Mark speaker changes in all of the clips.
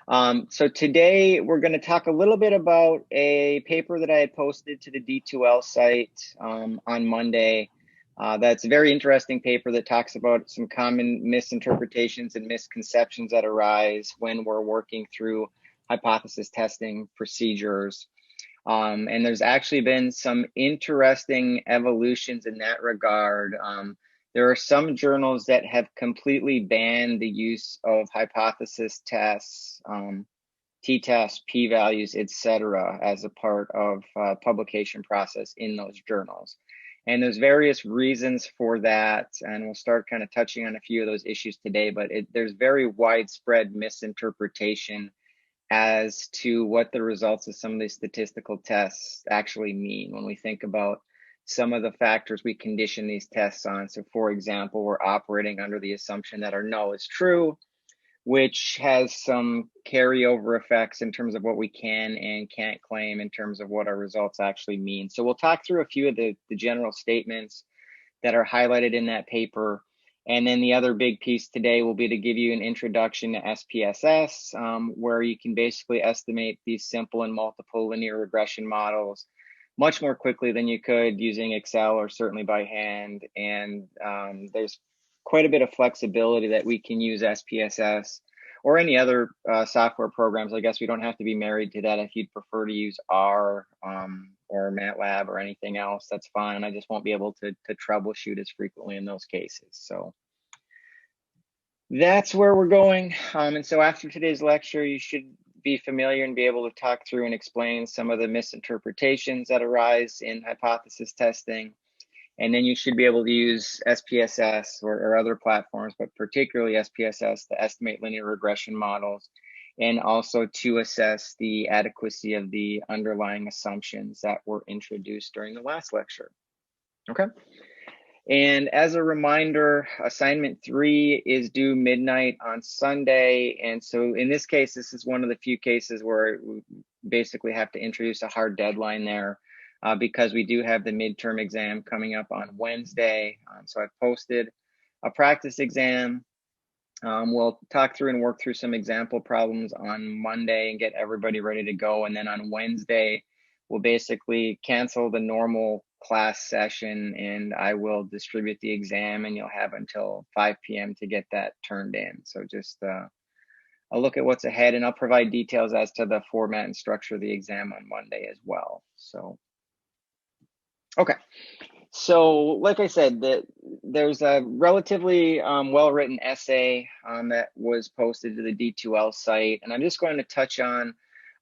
Speaker 1: So today we're going to talk a little bit about a paper that I had posted to the D2L site on Monday. That's a very interesting paper that talks about some common misinterpretations and misconceptions that arise when we're working through hypothesis testing procedures. And there's actually been some interesting evolutions in that regard. There are some journals that have completely banned the use of hypothesis tests, t-tests, p-values, etc., as a part of publication process in those journals. And there's various reasons for that, and we'll start kind of touching on a few of those issues today, but there's very widespread misinterpretation as to what the results of some of these statistical tests actually mean when we think about some of the factors we condition these tests on. So for example, we're operating under the assumption that our null is true, which has some carryover effects in terms of what we can and can't claim in terms of what our results actually mean. So we'll talk through a few of the general statements that are highlighted in that paper. And then the other big piece today will be to give you an introduction to SPSS, where you can basically estimate these simple and multiple linear regression models much more quickly than you could using Excel or certainly by hand. And there's quite a bit of flexibility that we can use SPSS or any other software programs. I guess we don't have to be married to that. If you'd prefer to use R or MATLAB or anything else, that's fine. I just won't be able to troubleshoot as frequently in those cases. So that's where we're going. And so after today's lecture, you should be familiar and be able to talk through and explain some of the misinterpretations that arise in hypothesis testing. And then you should be able to use SPSS or other platforms, but particularly SPSS to estimate linear regression models and also to assess the adequacy of the underlying assumptions that were introduced during the last lecture. Okay. And as a reminder, assignment 3 is due midnight on Sunday. And so in this case, this is one of the few cases where we basically have to introduce a hard deadline there because we do have the midterm exam coming up on Wednesday. So I've posted a practice exam. We'll talk through and work through some example problems on Monday and get everybody ready to go. And then on Wednesday, we'll basically cancel the normal class session and I will distribute the exam and you'll have until 5 p.m. to get that turned in. So just I'll look at what's ahead and I'll provide details as to the format and structure of the exam on Monday as well. So, okay. So like I said, there's a relatively well-written essay that was posted to the D2L site, and I'm just going to touch on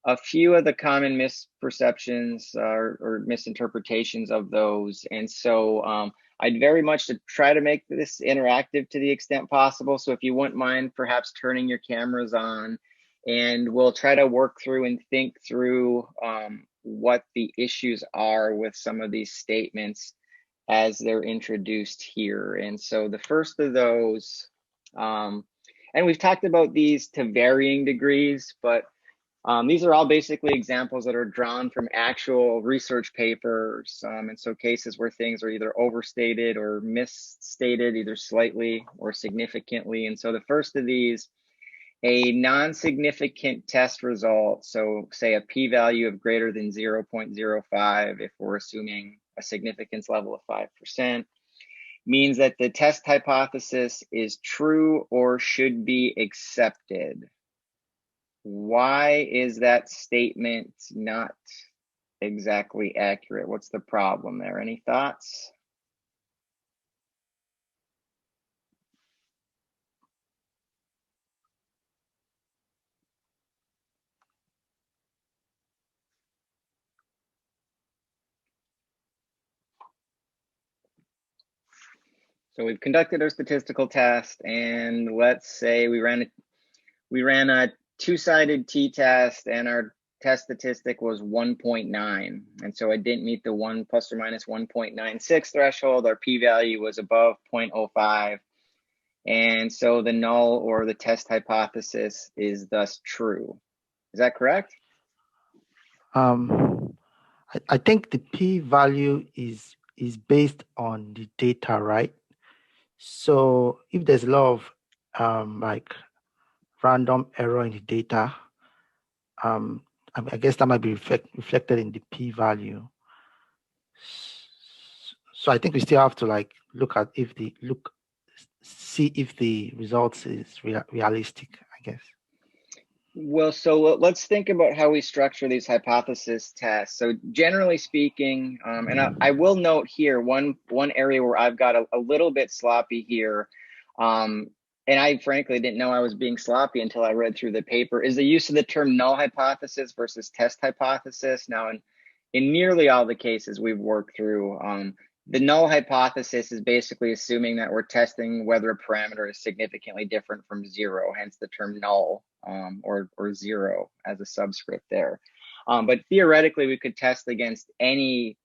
Speaker 1: a few of the common misperceptions or misinterpretations of those. And so I'd very much to try to make this interactive to the extent possible. So if you wouldn't mind perhaps turning your cameras on, and we'll try to work through and think through what the issues are with some of these statements as they're introduced here. And so the first of those, and we've talked about these to varying degrees, but these are all basically examples that are drawn from actual research papers. And so cases where things are either overstated or misstated, either slightly or significantly. And so the first of these, a non-significant test result, so say a p-value of greater than 0.05, if we're assuming a significance level of 5%, means that the test hypothesis is true or should be accepted. Why is that statement not exactly accurate? What's the problem there? Any thoughts? So we've conducted our statistical test, and let's say we ran a two-sided t-test, and our test statistic was 1.9, and so it didn't meet the 1 plus or minus 1.96 threshold. Our p-value was above 0.05, and so the null or the test hypothesis is thus true. Is that correct?
Speaker 2: I think the p-value is based on the data, right? So if there's a lot of like random error in the data, I guess that might be reflected in the p-value. So I think we still have to like see if the results is realistic, I guess.
Speaker 1: Well, so let's think about how we structure these hypothesis tests. So generally speaking, and I will note here one area where I've got a little bit sloppy here, and I frankly didn't know I was being sloppy until I read through the paper, is the use of the term null hypothesis versus test hypothesis. Now, in nearly all the cases we've worked through, the null hypothesis is basically assuming that we're testing whether a parameter is significantly different from zero, hence the term null, or zero as a subscript there. But theoretically, we could test against any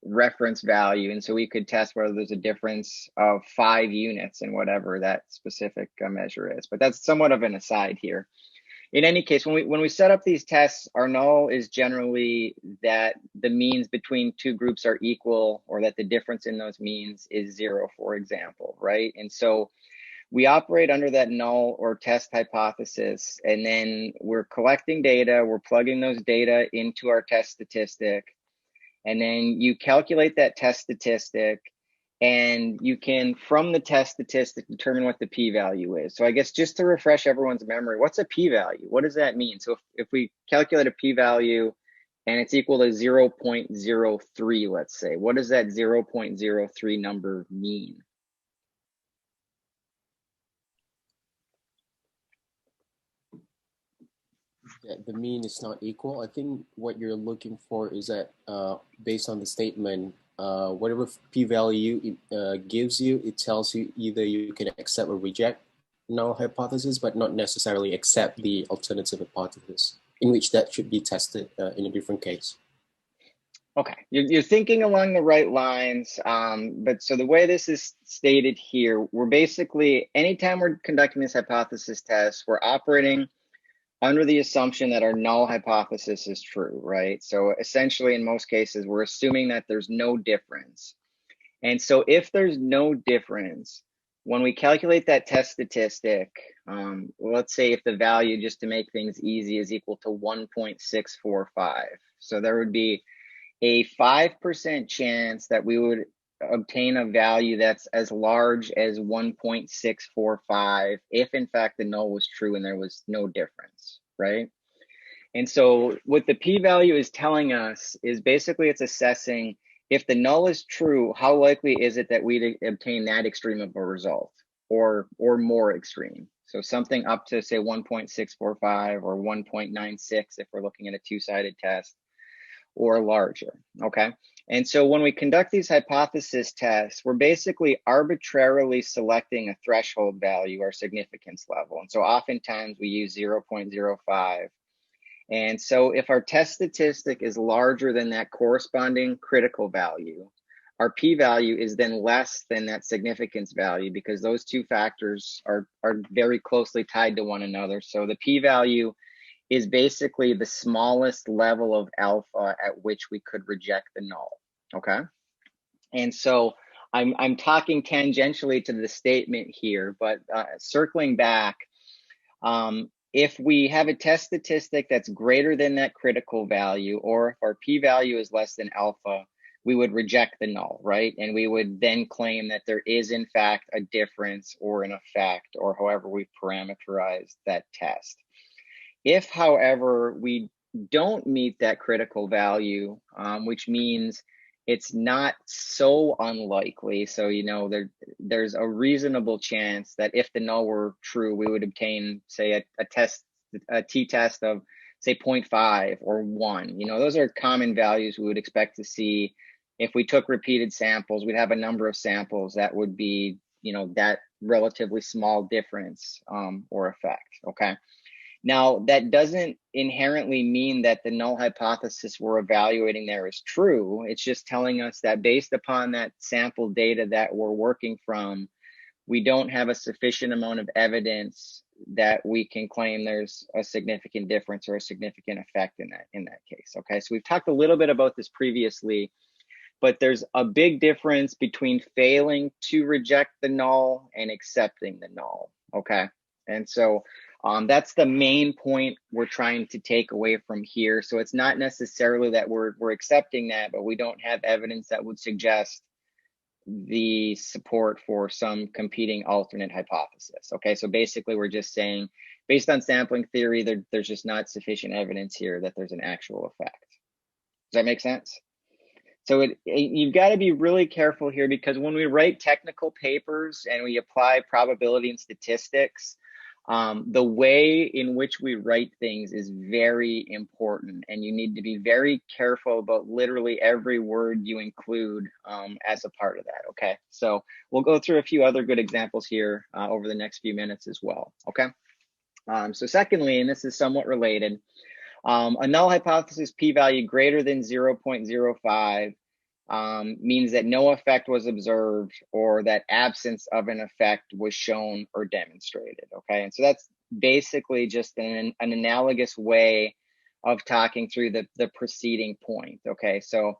Speaker 1: reference value. And so we could test whether there's a difference of 5 units in whatever that specific measure is. But that's somewhat of an aside here. In any case, when we set up these tests, our null is generally that the means between two groups are equal, or that the difference in those means is zero, for example, right? And so we operate under that null or test hypothesis, and then we're collecting data, we're plugging those data into our test statistic, and then you calculate that test statistic, and you can, from the test statistic, determine what the p-value is. So I guess just to refresh everyone's memory, what's a p-value? What does that mean? So if we calculate a p-value and it's equal to 0.03, let's say, what does that 0.03 number mean?
Speaker 3: That the mean is not equal. I think what you're looking for is that based on the statement, whatever p-value it gives you, it tells you either you can accept or reject null hypothesis, but not necessarily accept the alternative hypothesis, in which that should be tested in a different case.
Speaker 1: Okay, you're thinking along the right lines, but so the way this is stated here, we're basically, anytime we're conducting this hypothesis test, we're operating under the assumption that our null hypothesis is true, right? So essentially, in most cases, we're assuming that there's no difference. And so if there's no difference, when we calculate that test statistic, let's say if the value, just to make things easy, is equal to 1.645. So there would be a 5% chance that we would obtain a value that's as large as 1.645 if in fact the null was true and there was no difference, right? And so what the p-value is telling us is basically it's assessing if the null is true, how likely is it that we'd obtain that extreme of a result, or more extreme. So something up to say 1.645 or 1.96 if we're looking at a two-sided test, or larger, okay? And so when we conduct these hypothesis tests, we're basically arbitrarily selecting a threshold value or significance level. And so oftentimes we use 0.05. And so if our test statistic is larger than that corresponding critical value, our p-value is then less than that significance value, because those two factors are very closely tied to one another. So the p-value is basically the smallest level of alpha at which we could reject the null, okay? And so I'm talking tangentially to the statement here, but circling back, if we have a test statistic that's greater than that critical value, or if our p-value is less than alpha, we would reject the null, right? And we would then claim that there is in fact a difference or an effect, or however we parameterize that test. If, however, we don't meet that critical value, which means it's not so unlikely, so you know there's a reasonable chance that if the null were true, we would obtain, say, a t-test of, say, 0.5 or 1. You know, those are common values we would expect to see if we took repeated samples. We'd have a number of samples that would be, you know, that relatively small difference or effect, okay? Now, that doesn't inherently mean that the null hypothesis we're evaluating there is true. It's just telling us that based upon that sample data that we're working from, we don't have a sufficient amount of evidence that we can claim there's a significant difference or a significant effect in that case. Okay, so we've talked a little bit about this previously, but there's a big difference between failing to reject the null and accepting the null. Okay, and so That's the main point we're trying to take away from here. So it's not necessarily that we're accepting that, but we don't have evidence that would suggest the support for some competing alternate hypothesis. Okay, so basically we're just saying, based on sampling theory, there's just not sufficient evidence here that there's an actual effect. Does that make sense? So you've got to be really careful here, because when we write technical papers and we apply probability and statistics, the way in which we write things is very important, and you need to be very careful about literally every word you include as a part of that. Okay, so we'll go through a few other good examples here over the next few minutes as well. Okay, so secondly, and this is somewhat related, a null hypothesis p-value greater than 0.05 means that no effect was observed, or that absence of an effect was shown or demonstrated. Okay, and so that's basically just an analogous way of talking through the preceding point. Okay, so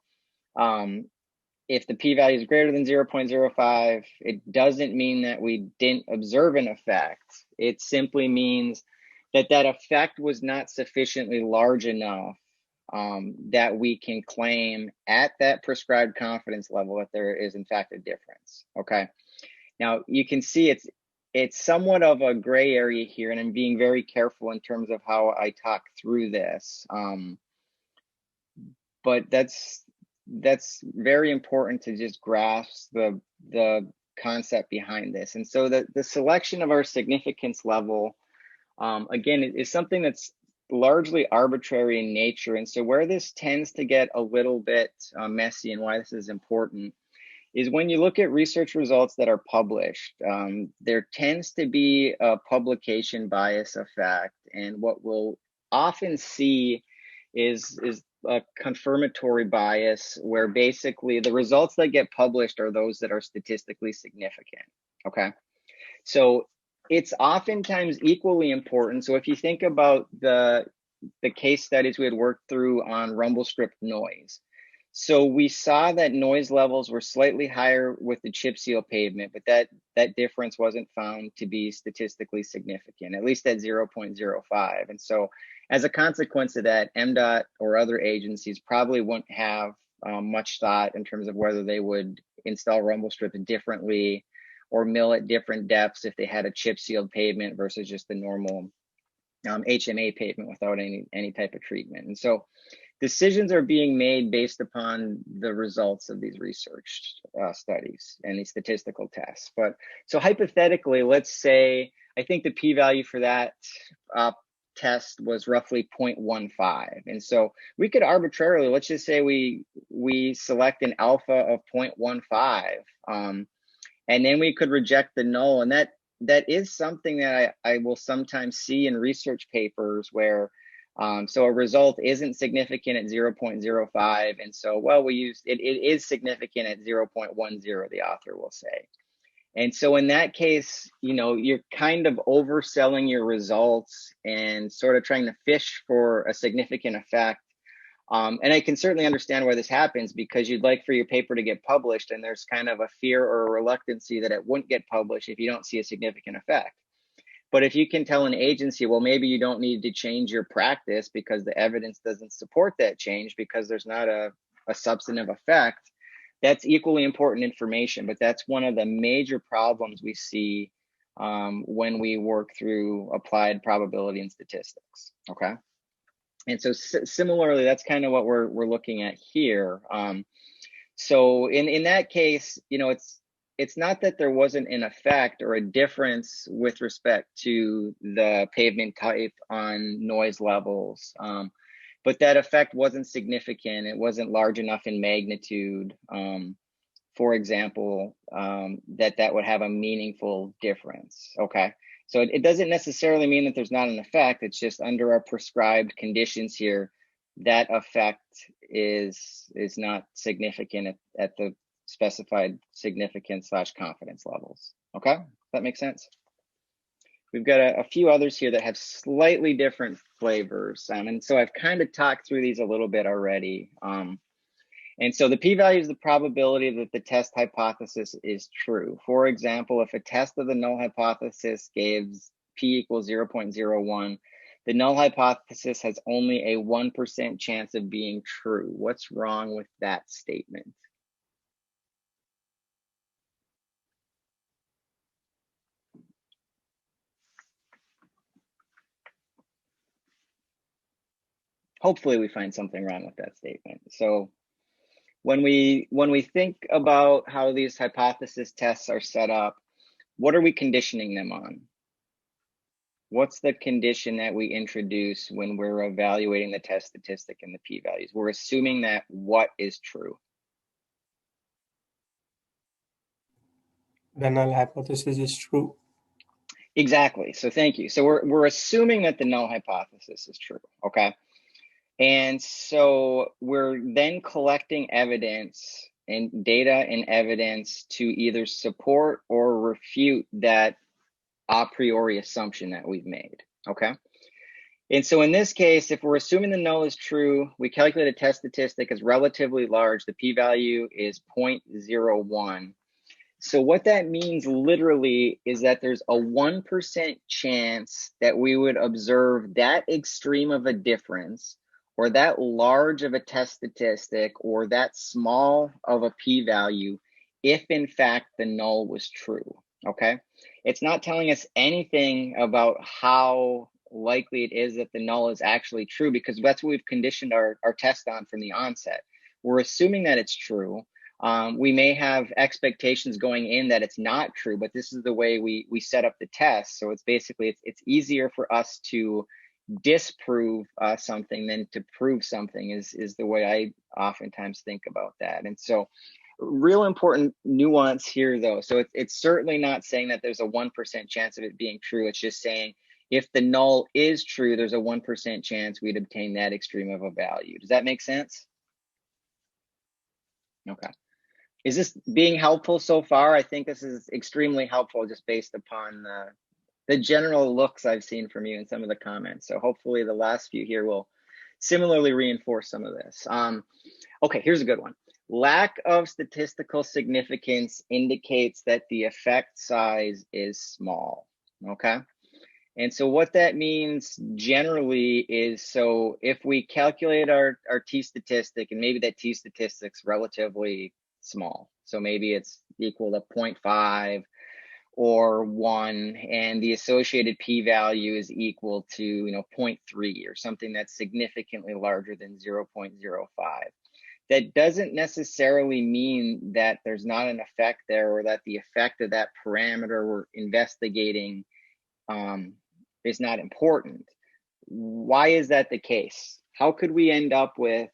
Speaker 1: if the p-value is greater than 0.05, it doesn't mean that we didn't observe an effect. It simply means that that effect was not sufficiently large enough that we can claim at that prescribed confidence level that there is in fact a difference. Okay, now you can see it's somewhat of a gray area here, and I'm being very careful in terms of how I talk through this, but that's very important to just grasp the concept behind this. And so the selection of our significance level, again, is something that's largely arbitrary in nature. And so where this tends to get a little bit messy, and why this is important, is when you look at research results that are published, there tends to be a publication bias effect. And what we'll often see is a confirmatory bias, where basically the results that get published are those that are statistically significant. Okay, so it's oftentimes equally important. So if you think about the case studies we had worked through on rumble strip noise, so we saw that noise levels were slightly higher with the chip seal pavement, but that difference wasn't found to be statistically significant, at least at 0.05. And so as a consequence of that, MDOT or other agencies probably wouldn't have much thought in terms of whether they would install rumble strip differently or mill at different depths if they had a chip sealed pavement versus just the normal HMA pavement without any type of treatment. And so decisions are being made based upon the results of these research studies and these statistical tests. But so hypothetically, let's say, I think the p-value for that test was roughly 0.15. And so we could arbitrarily, let's just say we select an alpha of 0.15, and then we could reject the null. And that is something that I will sometimes see in research papers where so a result isn't significant at 0.05, and so, well, we use it is significant at 0.10, the author will say. And so in that case, you're kind of overselling your results and sort of trying to fish for a significant effect. And I can certainly understand why this happens, because you'd like for your paper to get published, and there's kind of a fear or a reluctancy that it wouldn't get published if you don't see a significant effect. But if you can tell an agency, well, maybe you don't need to change your practice because the evidence doesn't support that change because there's not a substantive effect, that's equally important information. But that's one of the major problems we see when we work through applied probability and statistics. Okay. And so similarly, that's kind of what we're looking at here. So in that case, it's not that there wasn't an effect or a difference with respect to the pavement type on noise levels, but that effect wasn't significant. It wasn't large enough in magnitude, for example, that would have a meaningful difference. Okay, so it doesn't necessarily mean that there's not an effect. It's just under our prescribed conditions here, that effect is not significant at the specified significance / confidence levels. Okay, does that make sense? We've got a few others here that have slightly different flavors. And so I've kind of talked through these a little bit already. And so the p-value is the probability that the test hypothesis is true. For example, if a test of the null hypothesis gives p equals 0.01, the null hypothesis has only a 1% chance of being true. What's wrong with that statement? Hopefully we find something wrong with that statement. So when we think about how these hypothesis tests are set up, what are we conditioning them on? What's the condition that we introduce when we're evaluating the test statistic and the p-values? We're assuming that what is true?
Speaker 4: The null hypothesis is true.
Speaker 1: Exactly. So thank you. So we're assuming that the null hypothesis is true. Okay. And so we're then collecting evidence and data and evidence to either support or refute that a priori assumption that we've made, okay? And so in this case, if we're assuming the null is true, we calculate a test statistic as relatively large, the p-value is 0.01. So what that means literally is that there's a 1% chance that we would observe that extreme of a difference or that large of a test statistic or that small of a p-value if in fact the null was true, okay? It's not telling us anything about how likely it is that the null is actually true because that's what we've conditioned our test on from the onset. We're assuming that it's true. We may have expectations going in that it's not true, but this is the way we set up the test. So it's basically, it's easier for us to disprove something than to prove something is the way I oftentimes think about that. And so real important nuance here though. So it's certainly not saying that there's a 1% chance of it being true. It's just saying if the null is true, there's a 1% chance we'd obtain that extreme of a value. Does that make sense? Okay. Is this being helpful so far? I think this is extremely helpful just based upon the general looks I've seen from you in some of the comments. So hopefully the last few here will similarly reinforce some of this. Okay, here's a good one. Lack of statistical significance indicates that the effect size is small, okay? And so what that means generally is, so if we calculate our t-statistic, and maybe that t-statistic's relatively small, so maybe it's equal to 0.5 or 1, and the associated p-value is equal to 0.3 or something that's significantly larger than 0.05. That doesn't necessarily mean that there's not an effect there or that the effect of that parameter we're investigating is not important. Why is that the case? How could we end up with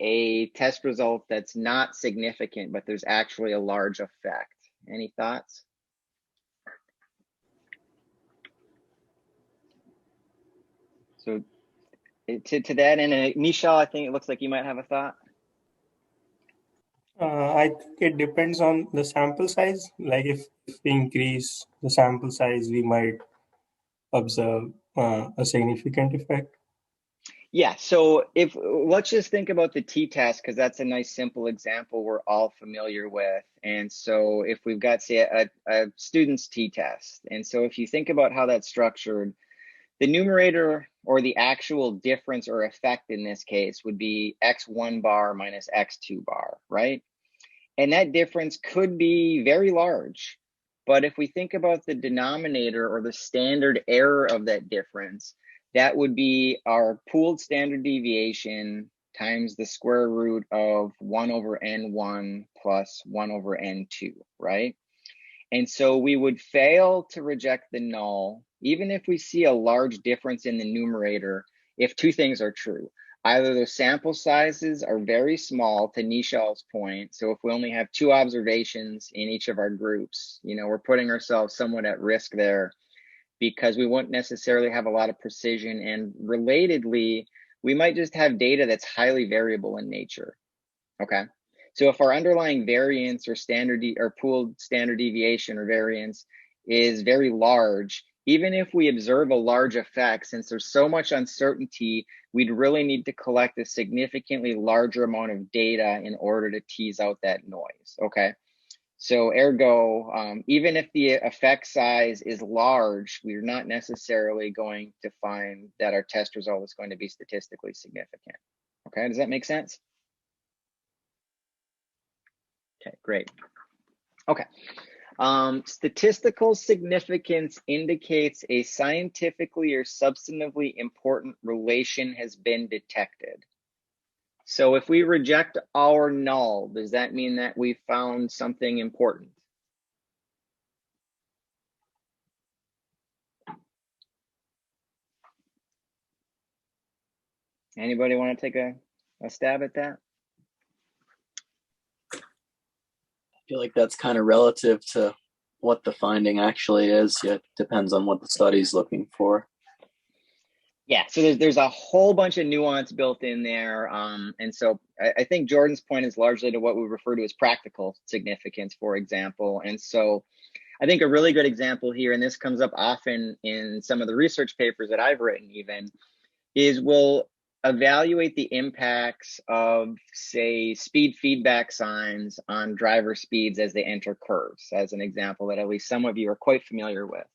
Speaker 1: a test result that's not significant, but there's actually a large effect? Any thoughts? So to that end, Michelle, I think it looks like you might have a thought.
Speaker 4: I think it depends on the sample size. Like if we increase the sample size, we might observe a significant effect.
Speaker 1: Yeah, so let's just think about the t-test because that's a nice simple example we're all familiar with. And so if we've got, say, a student's t-test, and so if you think about how that's structured, the numerator or the actual difference or effect in this case would be x1 bar minus x2 bar, right? And that difference could be very large. But if we think about the denominator or the standard error of that difference, that would be our pooled standard deviation times the square root of 1 over n1 plus 1 over n2, right? And so we would fail to reject the null, even if we see a large difference in the numerator, if two things are true. Either the sample sizes are very small, to Nishal's point. So if we only have 2 observations in each of our groups, we're putting ourselves somewhat at risk there because we won't necessarily have a lot of precision. And relatedly, we might just have data that's highly variable in nature, okay? So if our underlying variance or pooled standard deviation or variance is very large, even if we observe a large effect, since there's so much uncertainty, we'd really need to collect a significantly larger amount of data in order to tease out that noise, okay? So ergo, even if the effect size is large, we're not necessarily going to find that our test result is going to be statistically significant. Okay, does that make sense? Okay, great. Okay. Statistical significance indicates a scientifically or substantively important relation has been detected. So if we reject our null, does that mean that we found something important? Anybody want to take a stab at that?
Speaker 5: I feel like that's kind of relative to what the finding actually is. It depends on what the study's looking for.
Speaker 1: Yeah, so there's a whole bunch of nuance built in there. And so I think Jordan's point is largely to what we refer to as practical significance, for example. And so I think a really good example here, and this comes up often in some of the research papers that I've written even, is we'll evaluate the impacts of, say, speed feedback signs on driver speeds as they enter curves, as an example that at least some of you are quite familiar with.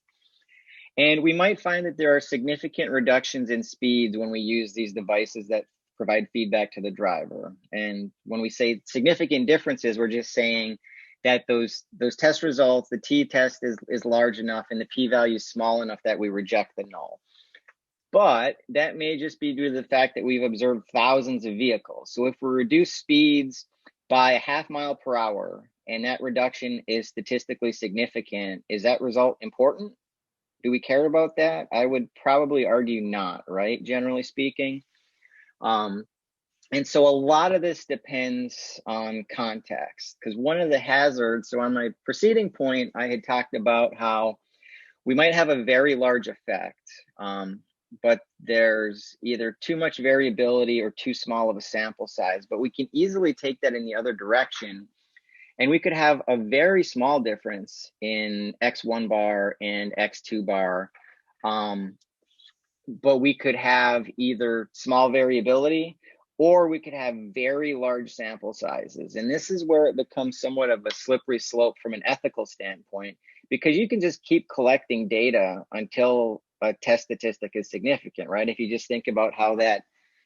Speaker 1: And we might find that there are significant reductions in speeds when we use these devices that provide feedback to the driver. And when we say significant differences, we're just saying that those test results, the t-test is large enough and the p-value is small enough that we reject the null. But that may just be due to the fact that we've observed thousands of vehicles. So if we reduce speeds by a half mile per hour and that reduction is statistically significant, is that result important? Do we care about that? I would probably argue not, right? Generally speaking. And so a lot of this depends on context, because one of the hazards, so on my preceding point, I had talked about how we might have a very large effect, but there's either too much variability or too small of a sample size, but we can easily take that in the other direction. And we could have a very small difference in X1 bar and X2 bar, but we could have either small variability or we could have very large sample sizes. And this is where it becomes somewhat of a slippery slope from an ethical standpoint, because you can just keep collecting data until a test statistic is significant, right? If you just think about how that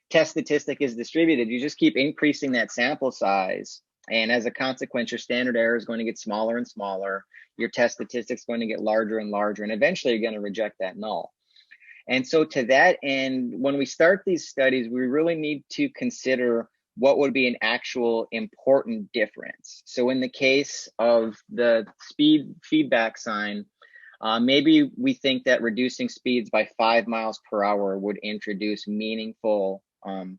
Speaker 1: test statistic is distributed, you just keep increasing that sample size. And as a consequence, your standard error is going to get smaller and smaller. Your test statistics going to get larger and larger, and eventually you're going to reject that null. And so to that end, when we start these studies, we really need to consider what would be an actual important difference. So in the case of the speed feedback sign, maybe we think that reducing speeds by 5 miles per hour would introduce meaningful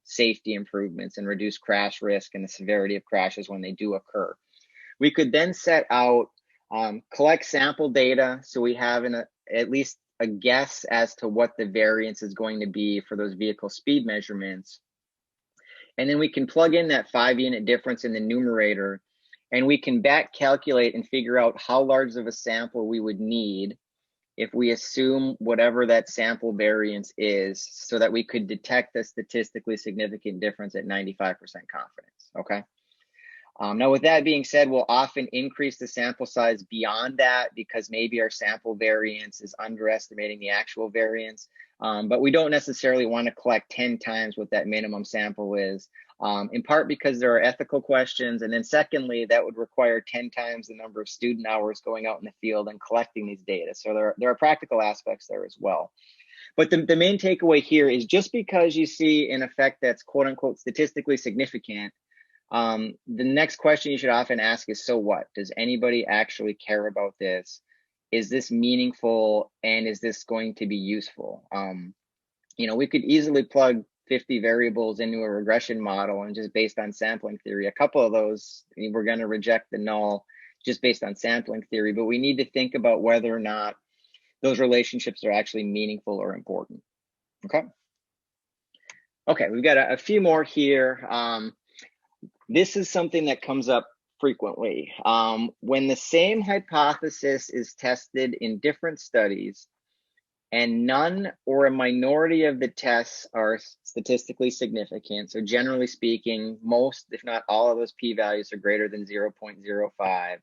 Speaker 1: safety improvements and reduce crash risk and the severity of crashes when they do occur. We could then set out, collect sample data so we have at least a guess as to what the variance is going to be for those vehicle speed measurements. And then we can plug in that 5-unit difference in the numerator, and we can back calculate and figure out how large of a sample we would need if we assume whatever that sample variance is, so that we could detect a statistically significant difference at 95% confidence, okay? Now, with that being said, we'll often increase the sample size beyond that because maybe our sample variance is underestimating the actual variance, but we don't necessarily want to collect 10 times what that minimum sample is, in part because there are ethical questions, and then secondly, that would require 10 times the number of student hours going out in the field and collecting these data. So there are practical aspects there as well. But the main takeaway here is just because you see an effect that's quote unquote statistically significant, the next question you should often ask is, so what? Does anybody actually care about this? Is this meaningful, and is this going to be useful? You know, we could easily plug 50 variables into a regression model, and just based on sampling theory, a couple of those, we're going to reject the null just based on sampling theory, but we need to think about whether or not those relationships are actually meaningful or important, okay? Okay, we've got a few more here. This is something that comes up frequently. When the same hypothesis is tested in different studies and none or a minority of the tests are statistically significant, so generally speaking, most, if not all of those p-values are greater than 0.05,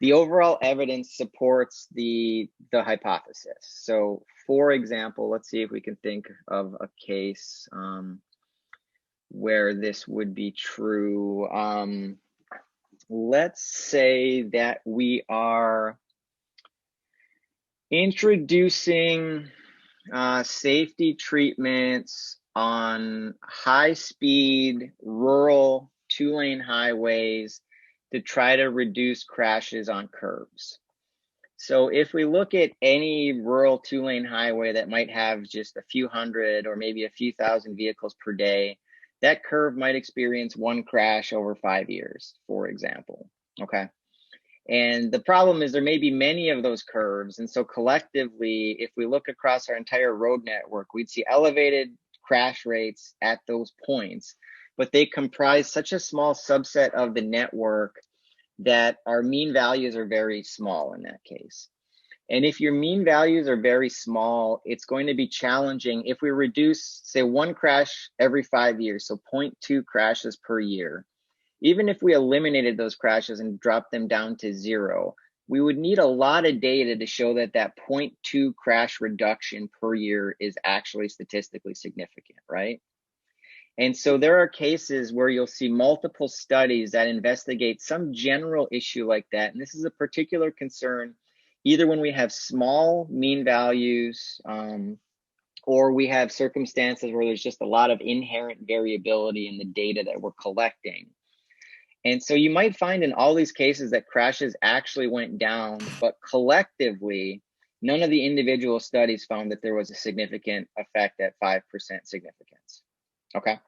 Speaker 1: the overall evidence supports the hypothesis. So for example, let's see if we can think of a case where this would be true. Let's say that we are introducing safety treatments on high-speed rural two-lane highways to try to reduce crashes on curbs. So if we look at any rural two-lane highway that might have just a few hundred or maybe a few thousand vehicles per day, that curve might experience one crash over 5 years, for example, okay? And the problem is there may be many of those curves. And so collectively, if we look across our entire road network, we'd see elevated crash rates at those points, but they comprise such a small subset of the network that our mean values are very small in that case. And if your mean values are very small, it's going to be challenging. If we reduce, say, one crash every 5 years, so 0.2 crashes per year, even if we eliminated those crashes and dropped them down to 0, we would need a lot of data to show that that 0.2 crash reduction per year is actually statistically significant, right? And so there are cases where you'll see multiple studies that investigate some general issue like that. And this is a particular concern, either when we have small mean values or we have circumstances where there's just a lot of inherent variability in the data that we're collecting. And so you might find in all these cases that crashes actually went down, but collectively, none of the individual studies found that there was a significant effect at 5% significance, okay?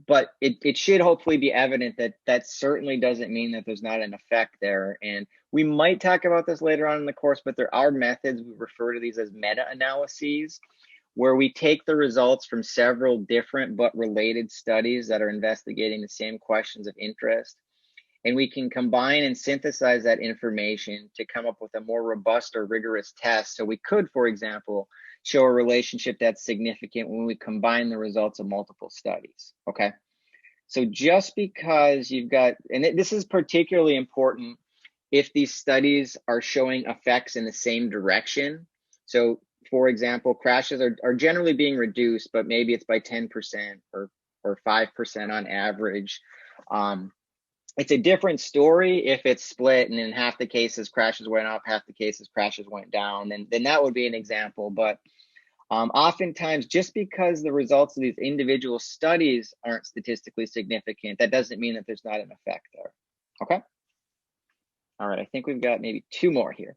Speaker 1: But it should hopefully be evident that that certainly doesn't mean that there's not an effect there. And we might talk about this later on in the course, but there are methods, we refer to these as meta-analyses, where we take the results from several different but related studies that are investigating the same questions of interest, and we can combine and synthesize that information to come up with a more robust or rigorous test. So we could, for example, show a relationship that's significant when we combine the results of multiple studies, okay? So just because you've got, and this is particularly important if these studies are showing effects in the same direction. So for example, crashes are generally being reduced, but maybe it's by 10% or 5% on average. It's a different story if it's split and in half the cases crashes went up, half the cases crashes went down, then that would be an example. But oftentimes, just because the results of these individual studies aren't statistically significant, that doesn't mean that there's not an effect there, okay? All right, I think we've got maybe two more here.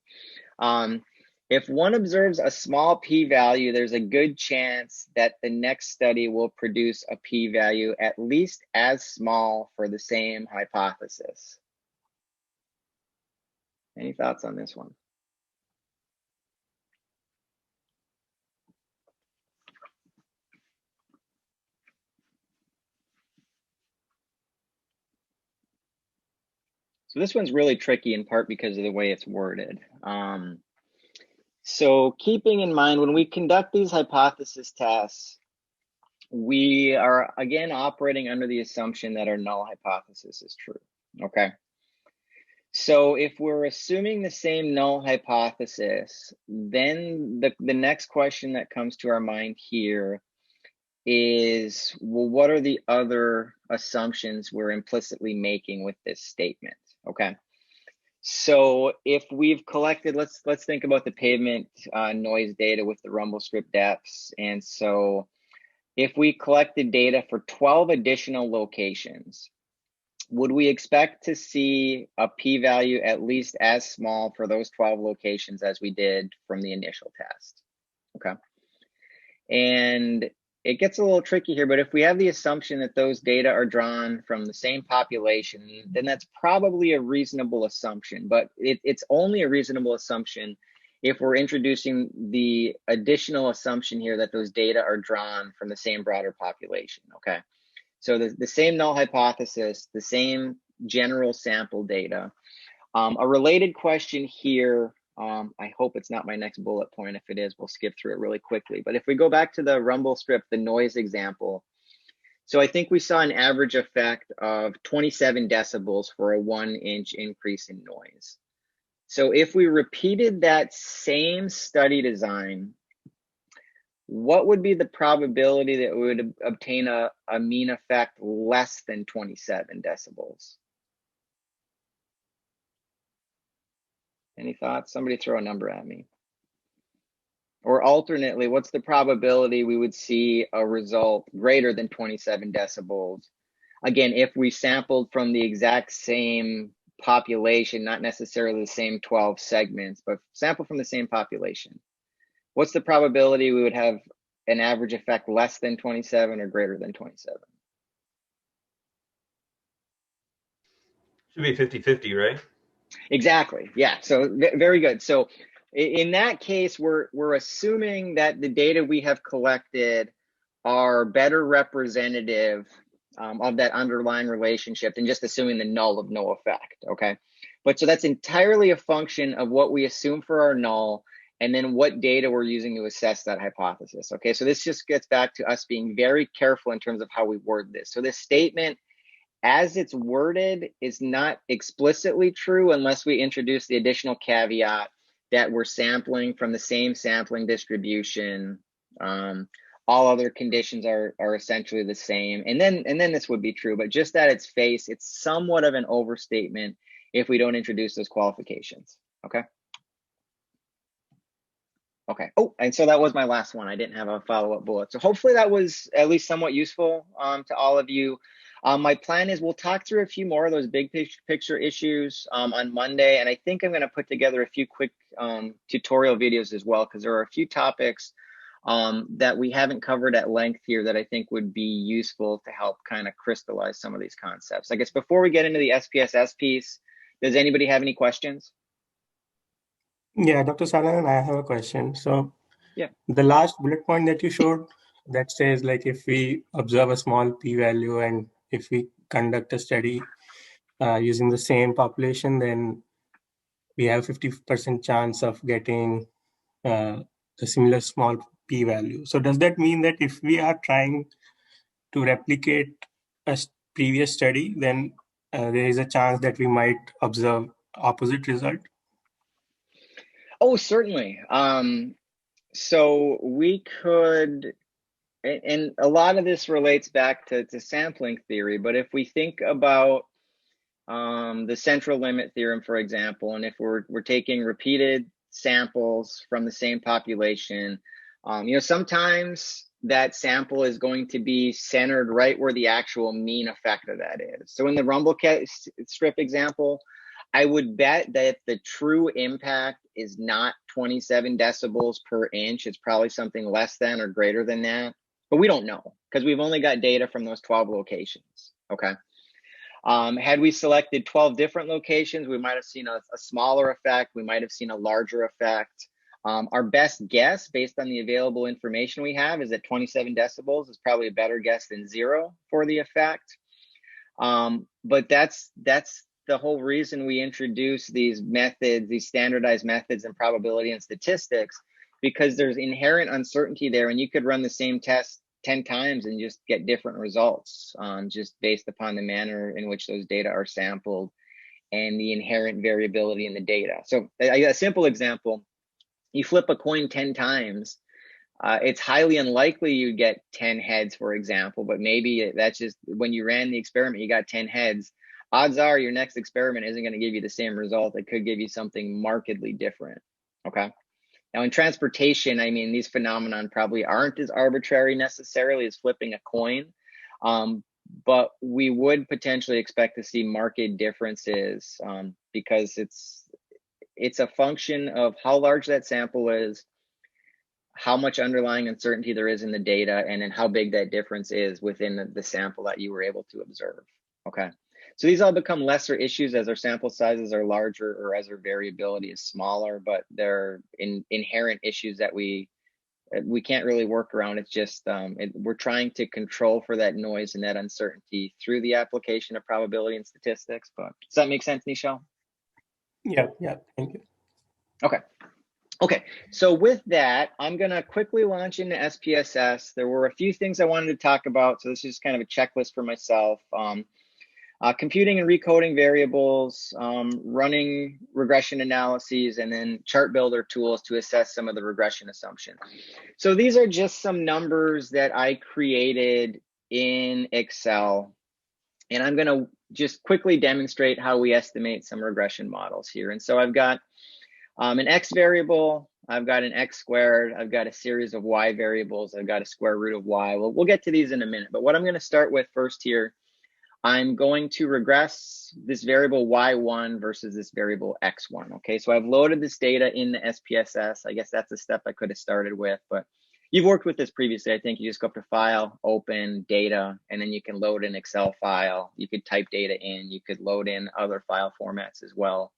Speaker 1: If one observes a small p-value, there's a good chance that the next study will produce a p-value at least as small for the same hypothesis. Any thoughts on this one? So this one's really tricky in part because of the way it's worded. So keeping in mind, when we conduct these hypothesis tests, we are again operating under the assumption that our null hypothesis is true, okay? So if we're assuming the same null hypothesis, then the next question that comes to our mind here is, well, what are the other assumptions we're implicitly making with this statement, okay? So if we've collected, let's think about the pavement noise data with the rumble strip depths. And so if we collected data for 12 additional locations, would we expect to see a p-value at least as small for those 12 locations as we did from the initial test? Okay. And it gets a little tricky here, but if we have the assumption that those data are drawn from the same population, then that's probably a reasonable assumption, but it's only a reasonable assumption if we're introducing the additional assumption here that those data are drawn from the same broader population, okay? So the same null hypothesis, the same general sample data. A related question here, I hope it's not my next bullet point. If it is, we'll skip through it really quickly. But if we go back to the rumble strip, the noise example, So I think we saw an average effect of 27 decibels for a 1-inch increase in noise. So if we repeated that same study design, what would be the probability that we would obtain a mean effect less than 27 decibels? Any thoughts? Somebody throw a number at me. Or alternately, what's the probability we would see a result greater than 27 decibels? Again, if we sampled from the exact same population, not necessarily the same 12 segments, but sample from the same population. What's the probability we would have an average effect less than 27 or greater than 27?
Speaker 6: Should be 50-50, right?
Speaker 1: Exactly. Yeah. So very good. So in that case, we're assuming that the data we have collected are better representative of that underlying relationship than just assuming the null of no effect. Okay. But so that's entirely a function of what we assume for our null and then what data we're using to assess that hypothesis. Okay. So this just gets back to us being very careful in terms of how we word this. So this statement, as it's worded, is not explicitly true unless we introduce the additional caveat that we're sampling from the same sampling distribution. All other conditions are essentially the same. And then this would be true, but just at its face, it's somewhat of an overstatement if we don't introduce those qualifications. Okay. Okay. Oh, and so that was my last one. I didn't have a follow-up bullet. So hopefully that was at least somewhat useful to all of you. My plan is we'll talk through a few more of those big picture issues on Monday. And I think I'm going to put together a few quick tutorial videos as well, because there are a few topics that we haven't covered at length here that I think would be useful to help kind of crystallize some of these concepts. I guess before we get into the SPSS piece, does anybody have any questions?
Speaker 4: Yeah, Dr. Salan, I have a question. So
Speaker 1: yeah,
Speaker 4: the last bullet point that you showed that says like if we observe a small p-value and if we conduct a study using the same population, then we have 50% chance of getting a similar small p-value. So does that mean that if we are trying to replicate a previous study, then there is a chance that we might observe opposite result?
Speaker 1: Oh, certainly. So we could, and a lot of this relates back to sampling theory, but if we think about the central limit theorem, for example, and if we're taking repeated samples from the same population, sometimes that sample is going to be centered right where the actual mean effect of that is. So in the rumble strip example, I would bet that the true impact is not 27 decibels per inch. It's probably something less than or greater than that, but we don't know because we've only got data from those 12 locations. Okay. Had we selected 12 different locations, we might have seen a smaller effect. We might have seen a larger effect. Our best guess based on the available information we have is that 27 decibels is probably a better guess than 0 for the effect. But that's the whole reason we introduce these methods, these standardized methods in probability and statistics, because there's inherent uncertainty there, and you could run the same test 10 times and just get different results just based upon the manner in which those data are sampled and the inherent variability in the data. So a simple example, you flip a coin 10 times, it's highly unlikely you get 10 heads, for example, but maybe that's just when you ran the experiment, you got 10 heads. Odds are your next experiment isn't going to give you the same result. It could give you something markedly different. Okay. Now in transportation, I mean, these phenomenon probably aren't as arbitrary necessarily as flipping a coin, but we would potentially expect to see marked differences because it's a function of how large that sample is, how much underlying uncertainty there is in the data, and then how big that difference is within the sample that you were able to observe. Okay. So these all become lesser issues as our sample sizes are larger or as our variability is smaller, but they're inherent issues that we can't really work around. It's just we're trying to control for that noise and that uncertainty through the application of probability and statistics. But does that make sense, Nishal?
Speaker 4: Yeah, thank you.
Speaker 1: Okay. Okay, so with that, I'm gonna quickly launch into SPSS. There were a few things I wanted to talk about, so this is kind of a checklist for myself. Computing and recoding variables, running regression analyses, and then chart builder tools to assess some of the regression assumptions. So these are just some numbers that I created in Excel, and I'm gonna just quickly demonstrate how we estimate some regression models here. And so I've got an X variable, I've got an X squared, I've got a series of Y variables, I've got a square root of Y. Well, we'll get to these in a minute, but what I'm gonna start with first here, I'm going to regress this variable Y1 versus this variable X1, okay? So I've loaded this data in the SPSS. I guess that's a step I could have started with, but you've worked with this previously. I think you just go up to File, Open, Data, and then you can load an Excel file. You could type data in. You could load in other file formats as well.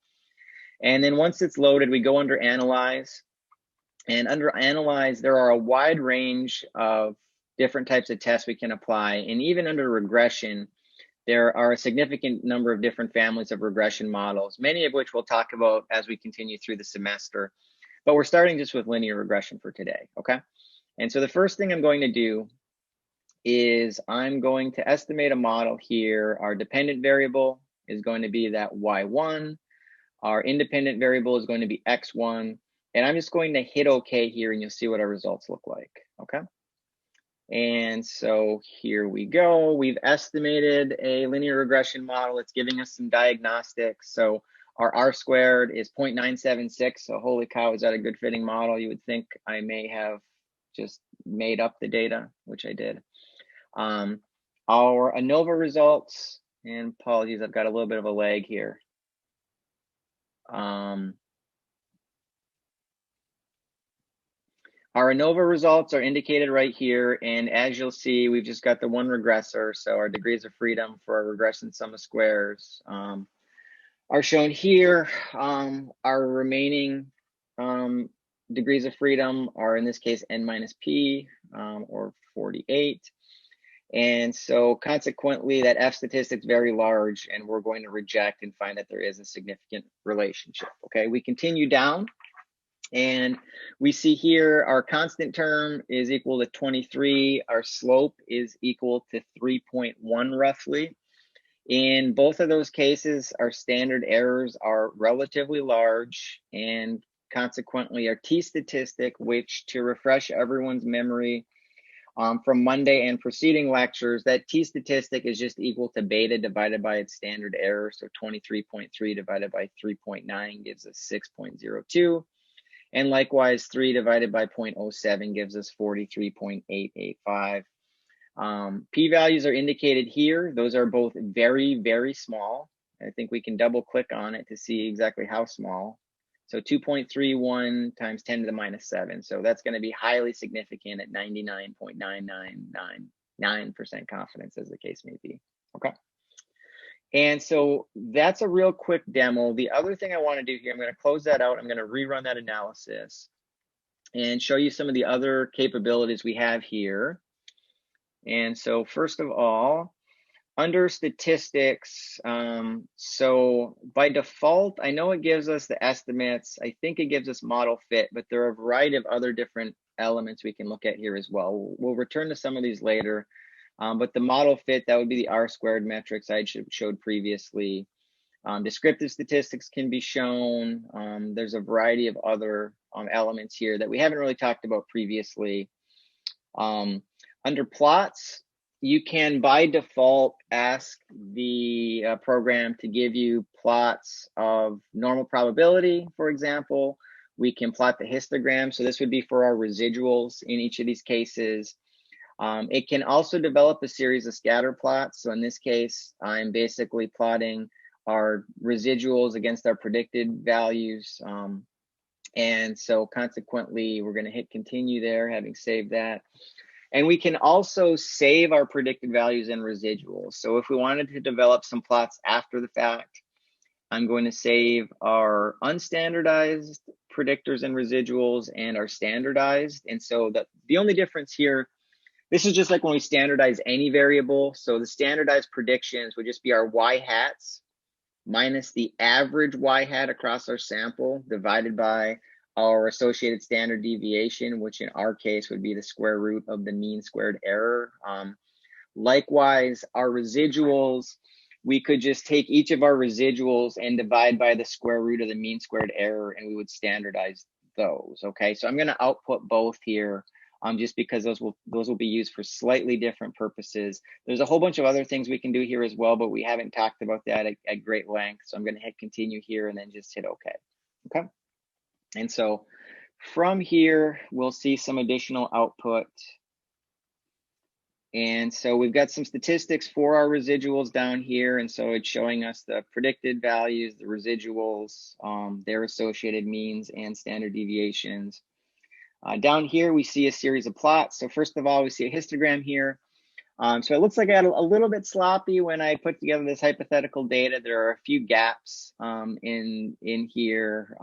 Speaker 1: And then once it's loaded, we go under Analyze. And under Analyze, there are a wide range of different types of tests we can apply. And even under regression, there are a significant number of different families of regression models, many of which we'll talk about as we continue through the semester. But we're starting just with linear regression for today, okay? And so the first thing I'm going to do is I'm going to estimate a model here. Our dependent variable is going to be that Y1. Our independent variable is going to be X1. And I'm just going to hit OK here, and you'll see what our results look like, okay? And so here we go. We've estimated a linear regression model. It's giving us some diagnostics. So our R squared is 0.976. So holy cow, is that a good fitting model? You would think I may have just made up the data, which I did. Our ANOVA results, and apologies, I've got a little bit of a lag here. Our ANOVA results are indicated right here, and as you'll see, we've just got the one regressor, so our degrees of freedom for our regression sum of squares are shown here. Our remaining degrees of freedom are, in this case, n minus p, or 48. And so consequently, that F statistic's very large, and we're going to reject and find that there is a significant relationship, okay? We continue down. And we see here our constant term is equal to 23. Our slope is equal to 3.1 roughly. In both of those cases, our standard errors are relatively large, and consequently our t-statistic, which, to refresh everyone's memory from Monday and preceding lectures, that t-statistic is just equal to beta divided by its standard error. So 23.3 divided by 3.9 gives us 6.02. And likewise, 3 divided by 0.07 gives us 43.885. P-values are indicated here. Those are both very, very small. I think we can double click on it to see exactly how small. So 2.31 times 10 to the minus 7. So that's going to be highly significant at 99.9999% confidence, as the case may be. Okay. And so that's a real quick demo. The other thing I want to do here, I'm going to close that out. I'm going to rerun that analysis and show you some of the other capabilities we have here. And so first of all, under statistics, so by default, I know it gives us the estimates. I think it gives us model fit, but there are a variety of other different elements we can look at here as well. We'll return to some of these later. But the model fit, that would be the R squared metrics I showed previously. Descriptive statistics can be shown. There's a variety of other elements here that we haven't really talked about previously. Under plots, you can by default ask the program to give you plots of normal probability, for example. We can plot the histogram. So this would be for our residuals in each of these cases. It can also develop a series of scatter plots. So in this case, I'm basically plotting our residuals against our predicted values. And so consequently, we're going to hit continue there, having saved that. And we can also save our predicted values and residuals. So if we wanted to develop some plots after the fact, I'm going to save our unstandardized predictors and residuals and our standardized. And so the only difference here, this is just like when we standardize any variable. So the standardized predictions would just be our y hats minus the average y hat across our sample divided by our associated standard deviation, which in our case would be the square root of the mean squared error. Likewise, our residuals, we could just take each of our residuals and divide by the square root of the mean squared error, and we would standardize those. Okay, so I'm going to output both here, just because those will be used for slightly different purposes. There's a whole bunch of other things we can do here as well, but we haven't talked about that at great length. So I'm going to hit continue here and then just hit OK. Okay, and so from here we'll see some additional output. And so we've got some statistics for our residuals down here. And so it's showing us the predicted values, the residuals, their associated means and standard deviations. Down here, we see a series of plots. So first of all, we see a histogram here. So it looks like I got a little bit sloppy when I put together this hypothetical data. There are a few gaps in here.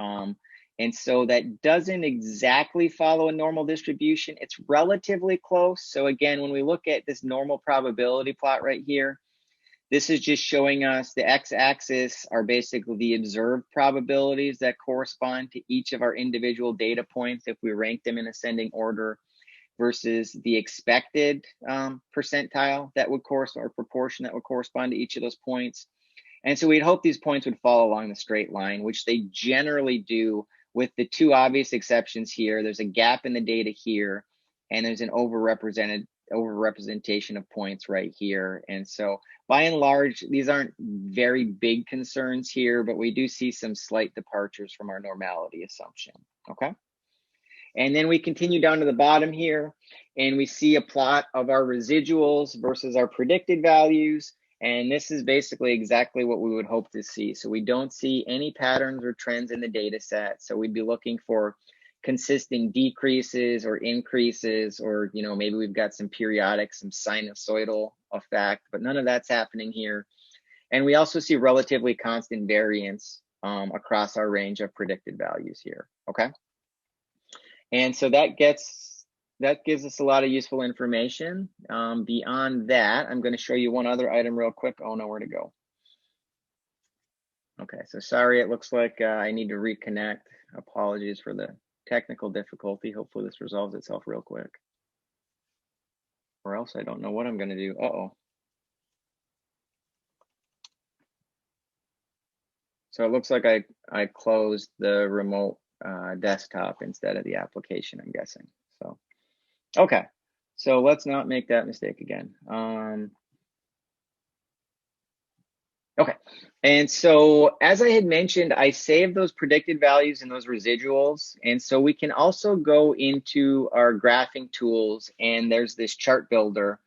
Speaker 1: And so that doesn't exactly follow a normal distribution. It's relatively close. So again, when we look at this normal probability plot right here, this is just showing us the x-axis are basically the observed probabilities that correspond to each of our individual data points if we rank them in ascending order, versus the expected percentile that would correspond, or proportion that would correspond to each of those points. And so we'd hope these points would fall along the straight line, which they generally do, with the two obvious exceptions here. There's a gap in the data here, and there's an overrepresentation of points right here. And so by and large, these aren't very big concerns here, but we do see some slight departures from our normality assumption, okay? And then we continue down to the bottom here, and we see a plot of our residuals versus our predicted values. And this is basically exactly what we would hope to see. So we don't see any patterns or trends in the data set. So we'd be looking for consistent decreases or increases, or maybe we've got some periodic, some sinusoidal effect, but none of that's happening here. And we also see relatively constant variance across our range of predicted values here, okay? And so that gives us a lot of useful information. Beyond that, I'm going to show you one other item real quick. Oh, nowhere to go. Okay, so sorry, it looks like I need to reconnect. Apologies for the technical difficulty. Hopefully this resolves itself real quick. Or else I don't know what I'm going to do. Uh-oh. So it looks like I closed the remote desktop instead of the application, I'm guessing. So, okay, so let's not make that mistake again. Okay, and so as I had mentioned, I saved those predicted values and those residuals. And so we can also go into our graphing tools, and there's this chart builder.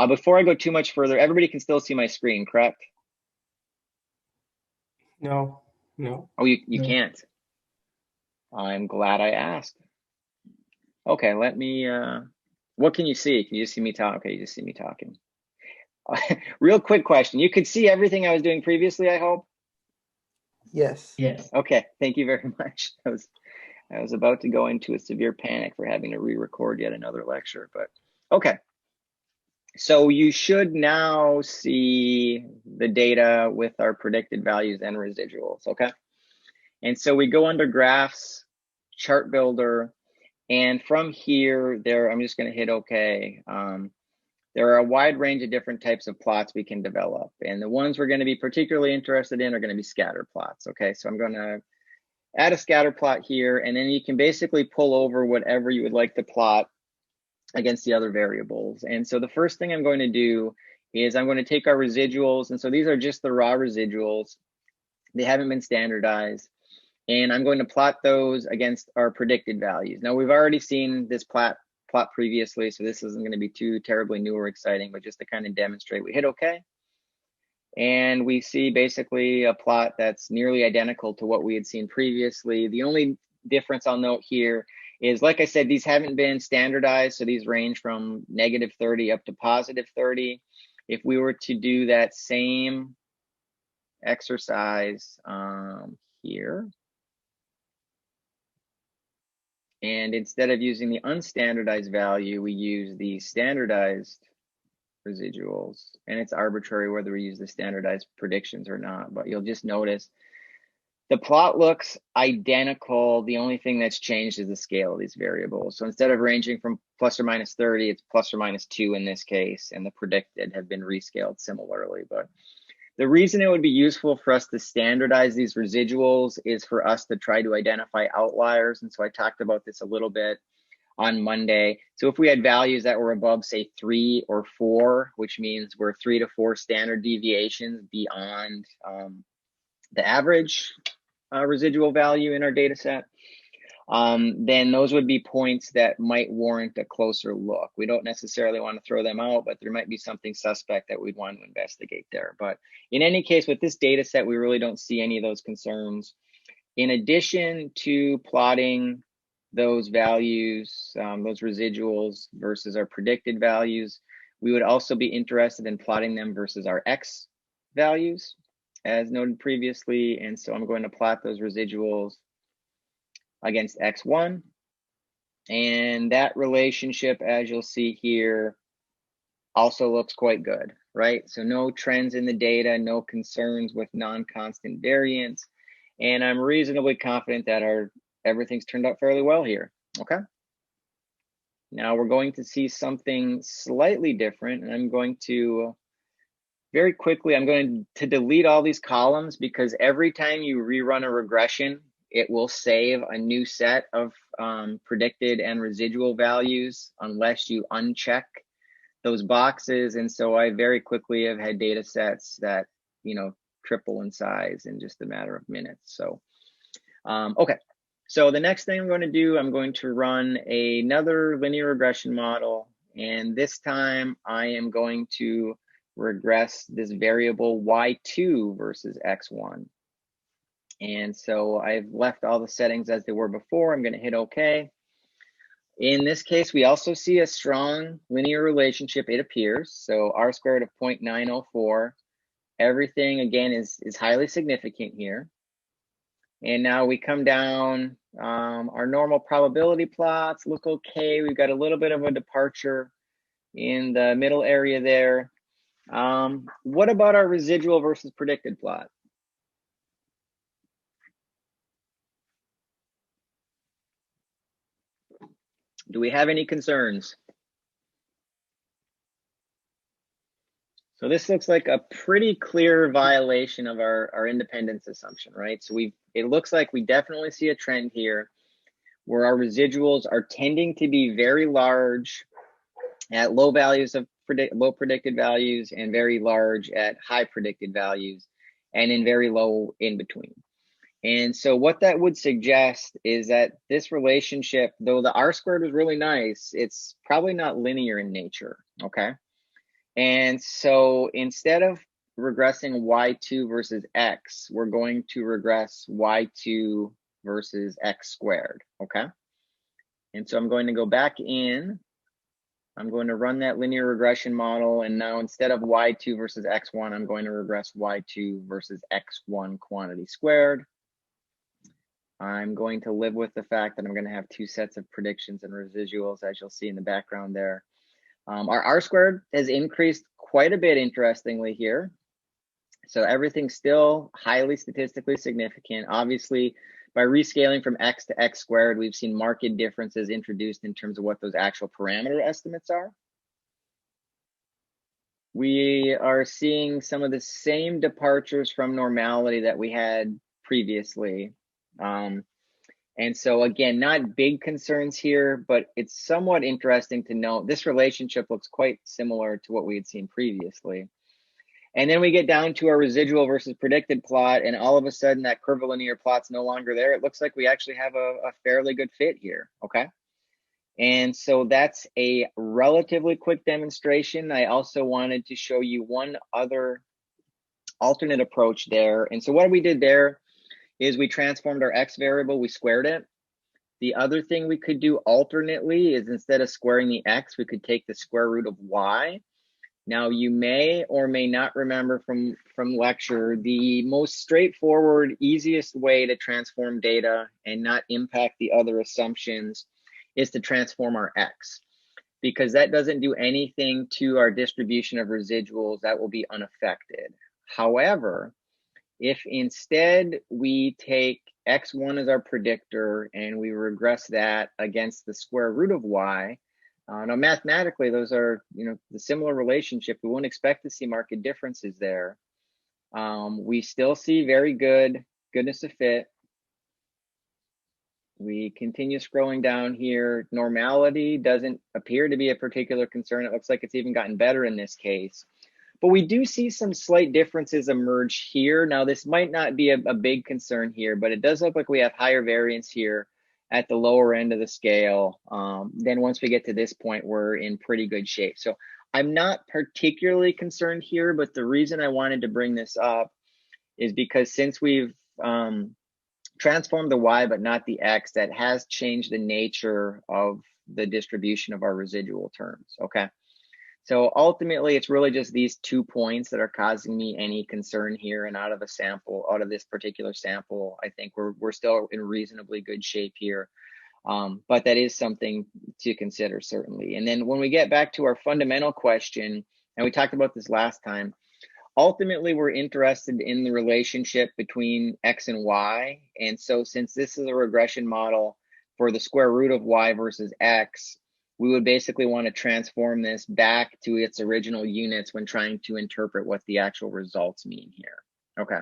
Speaker 1: Before I go too much further, everybody can still see my screen, correct?
Speaker 4: No.
Speaker 1: Oh, you can't. I'm glad I asked. Okay, let me, what can you see? Can you just see me talk? Okay, you just see me talking. Real quick question. You could see everything I was doing previously, I hope?
Speaker 2: Yes.
Speaker 1: Yes. Okay, thank you very much. I was about to go into a severe panic for having to re-record yet another lecture, but okay. So you should now see the data with our predicted values and residuals, okay? And so we go under graphs, chart builder, and from here, I'm just gonna hit okay. There are a wide range of different types of plots we can develop. And the ones we're gonna be particularly interested in are gonna be scatter plots, okay? So I'm gonna add a scatter plot here, and then you can basically pull over whatever you would like to plot against the other variables. And so the first thing I'm going to do is I'm going to take our residuals, and so these are just the raw residuals. They haven't been standardized, and I'm going to plot those against our predicted values. Now we've already seen this plot previously, so this isn't going to be too terribly new or exciting, but just to kind of demonstrate, we hit okay. And we see basically a plot that's nearly identical to what we had seen previously. The only difference I'll note here is, like I said, these haven't been standardized, so these range from -30 up to +30. If we were to do that same exercise here, and instead of using the unstandardized value, we use the standardized residuals, and it's arbitrary whether we use the standardized predictions or not, but you'll just notice The plot looks identical. The only thing that's changed is the scale of these variables. So instead of ranging from plus or minus 30, it's plus or minus 2 in this case, and the predicted have been rescaled similarly. But the reason it would be useful for us to standardize these residuals is for us to try to identify outliers. And so I talked about this a little bit on Monday. So if we had values that were above, say, 3 or 4, which means we're 3 to 4 standard deviations beyond the average residual value in our data set, then those would be points that might warrant a closer look. We don't necessarily want to throw them out, but there might be something suspect that we'd want to investigate there. But in any case, with this data set, we really don't see any of those concerns. In addition to plotting those values, those residuals versus our predicted values, we would also be interested in plotting them versus our X values, as noted previously. And so I'm going to plot those residuals against X1. And that relationship, as you'll see here, also looks quite good, right? So no trends in the data, no concerns with non-constant variance. And I'm reasonably confident that everything's turned out fairly well here, okay? Now we're going to see something slightly different, and I'm going to very quickly, I'm going to delete all these columns because every time you rerun a regression, it will save a new set of predicted and residual values unless you uncheck those boxes. And so I very quickly have had data sets that, triple in size in just a matter of minutes. So, okay. So the next thing I'm going to do, I'm going to run another linear regression model. And this time I am going to regress this variable y2 versus x1. And so I've left all the settings as they were before. I'm going to hit OK. In this case, we also see a strong linear relationship, it appears. So R squared of 0.904. Everything, again, is highly significant here. And now we come down, our normal probability plots look okay. We've got a little bit of a departure in the middle area there. What about our residual versus predicted plot? Do we have any concerns? So this looks like a pretty clear violation of our independence assumption, right? So it looks like we definitely see a trend here where our residuals are tending to be very large at low values of low predicted values and very large at high predicted values and in very low in between. And so what that would suggest is that this relationship, though the R squared is really nice, it's probably not linear in nature, okay? And so instead of regressing y2 versus x, we're going to regress y2 versus x squared, okay? And so I'm going to go back in, I'm going to run that linear regression model, and now instead of y2 versus x1, I'm going to regress y2 versus x1 quantity squared. I'm going to live with the fact that I'm going to have two sets of predictions and residuals, as you'll see in the background there. Our R squared has increased quite a bit, interestingly, here. So everything's still highly statistically significant. Obviously, by rescaling from x to x squared, we've seen marked differences introduced in terms of what those actual parameter estimates are. We are seeing some of the same departures from normality that we had previously. And so again, not big concerns here, but it's somewhat interesting to note this relationship looks quite similar to what we had seen previously. And then we get down to our residual versus predicted plot, and all of a sudden that curvilinear plot's no longer there. It looks like we actually have a fairly good fit here, okay? And so that's a relatively quick demonstration. I also wanted to show you one other alternate approach there. And so what we did there is we transformed our x variable, we squared it. The other thing we could do alternately is instead of squaring the x, we could take the square root of y. Now you may or may not remember from lecture, the most straightforward, easiest way to transform data and not impact the other assumptions is to transform our x, because that doesn't do anything to our distribution of residuals. That will be unaffected. However, If instead we take x1 as our predictor and we regress that against the square root of y, now mathematically those are, the similar relationship. We wouldn't expect to see marked differences there. We still see very goodness of fit. We continue scrolling down here. Normality doesn't appear to be a particular concern. It looks like it's even gotten better in this case. But we do see some slight differences emerge here. Now, this might not be a big concern here, but it does look like we have higher variance here at the lower end of the scale. Then once we get to this point, we're in pretty good shape. So I'm not particularly concerned here, but the reason I wanted to bring this up is because since we've transformed the y but not the x, that has changed the nature of the distribution of our residual terms, okay? So ultimately, it's really just these 2 points that are causing me any concern here, and out of this particular sample, I think we're still in reasonably good shape here. But that is something to consider, certainly. And then when we get back to our fundamental question, and we talked about this last time, ultimately, we're interested in the relationship between x and y. And so since this is a regression model for the square root of y versus x, we would basically want to transform this back to its original units when trying to interpret what the actual results mean here. Okay.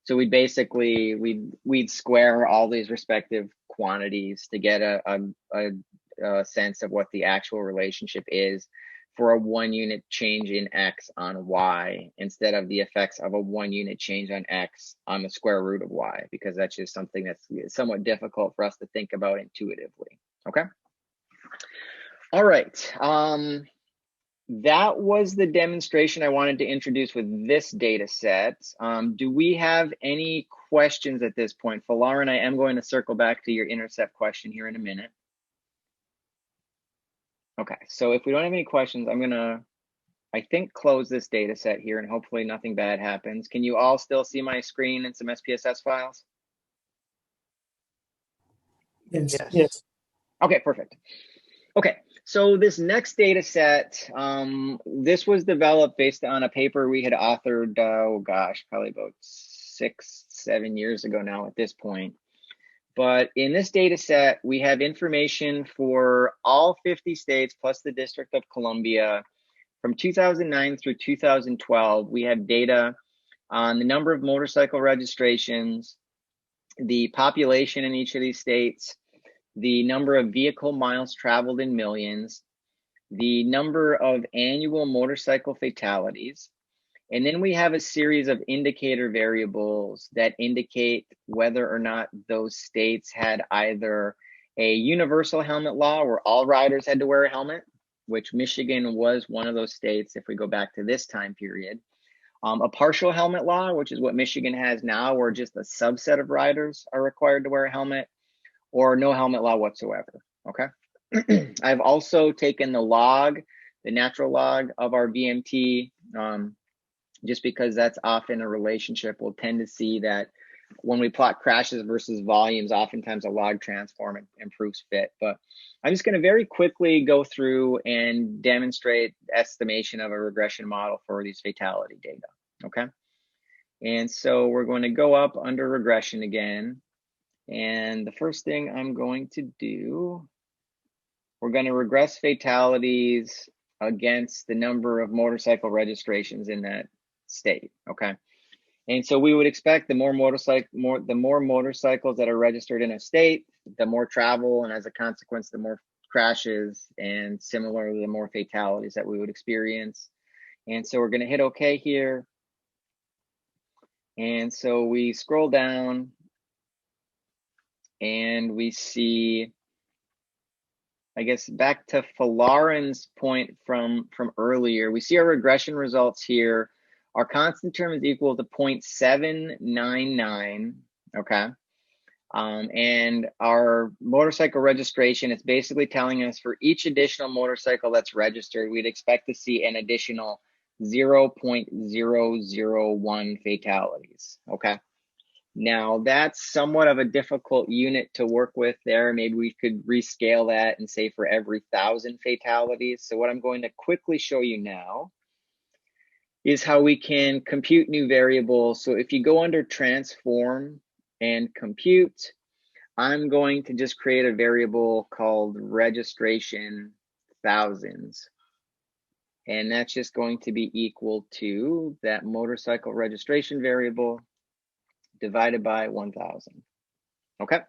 Speaker 1: So we'd square all these respective quantities to get a sense of what the actual relationship is for a 1 unit change in x on y instead of the effects of a 1 unit change on x on the square root of y, because that's just something that's somewhat difficult for us to think about intuitively. Okay. All right. That was the demonstration I wanted to introduce with this data set. Do we have any questions at this point? Falarin, I am going to circle back to your intercept question here in a minute. Okay, so if we don't have any questions, I'm gonna, I think, close this data set here and hopefully nothing bad happens. Can you all still see my screen and some SPSS files?
Speaker 4: Yes.
Speaker 2: Yes.
Speaker 4: Yes.
Speaker 1: Okay, perfect. Okay, so this next data set, this was developed based on a paper we had authored, oh gosh, probably about 6-7 years ago now at this point. But in this data set, we have information for all 50 states plus the District of Columbia from 2009 through 2012. We have data on the number of motorcycle registrations, the population in each of these states, the number of vehicle miles traveled in millions, the number of annual motorcycle fatalities, and then we have a series of indicator variables that indicate whether or not those states had either a universal helmet law where all riders had to wear a helmet, which Michigan was one of those states if we go back to this time period, a partial helmet law, which is what Michigan has now, where just a subset of riders are required to wear a helmet, or no helmet law whatsoever, okay? I've also taken the log, the natural log of our VMT, just because that's often a relationship. We'll tend to see that when we plot crashes versus volumes, oftentimes a log transform improves fit. But I'm just going to very quickly go through and demonstrate estimation of a regression model for these fatality data, okay? And so we're going to go up under regression again. And the first thing I'm going to do, we're going to regress fatalities against the number of motorcycle registrations in that state, okay? And so we would expect the more motorcycles that are registered in a state, the more travel, and as a consequence, the more crashes, and similarly, the more fatalities that we would experience. And so we're going to hit OK here. And so we scroll down and we see, I guess, back to Falarin's point from earlier, we see our regression results here. Our constant term is equal to 0.799, okay? And our motorcycle registration, it's basically telling us for each additional motorcycle that's registered, we'd expect to see an additional 0.001 fatalities, okay? Now, that's somewhat of a difficult unit to work with there. Maybe we could rescale that and say for every 1,000 fatalities. So what I'm going to quickly show you now is how we can compute new variables. So if you go under transform and compute, I'm going to just create a variable called registration thousands. And that's just going to be equal to that motorcycle registration variable divided by 1,000. Okay.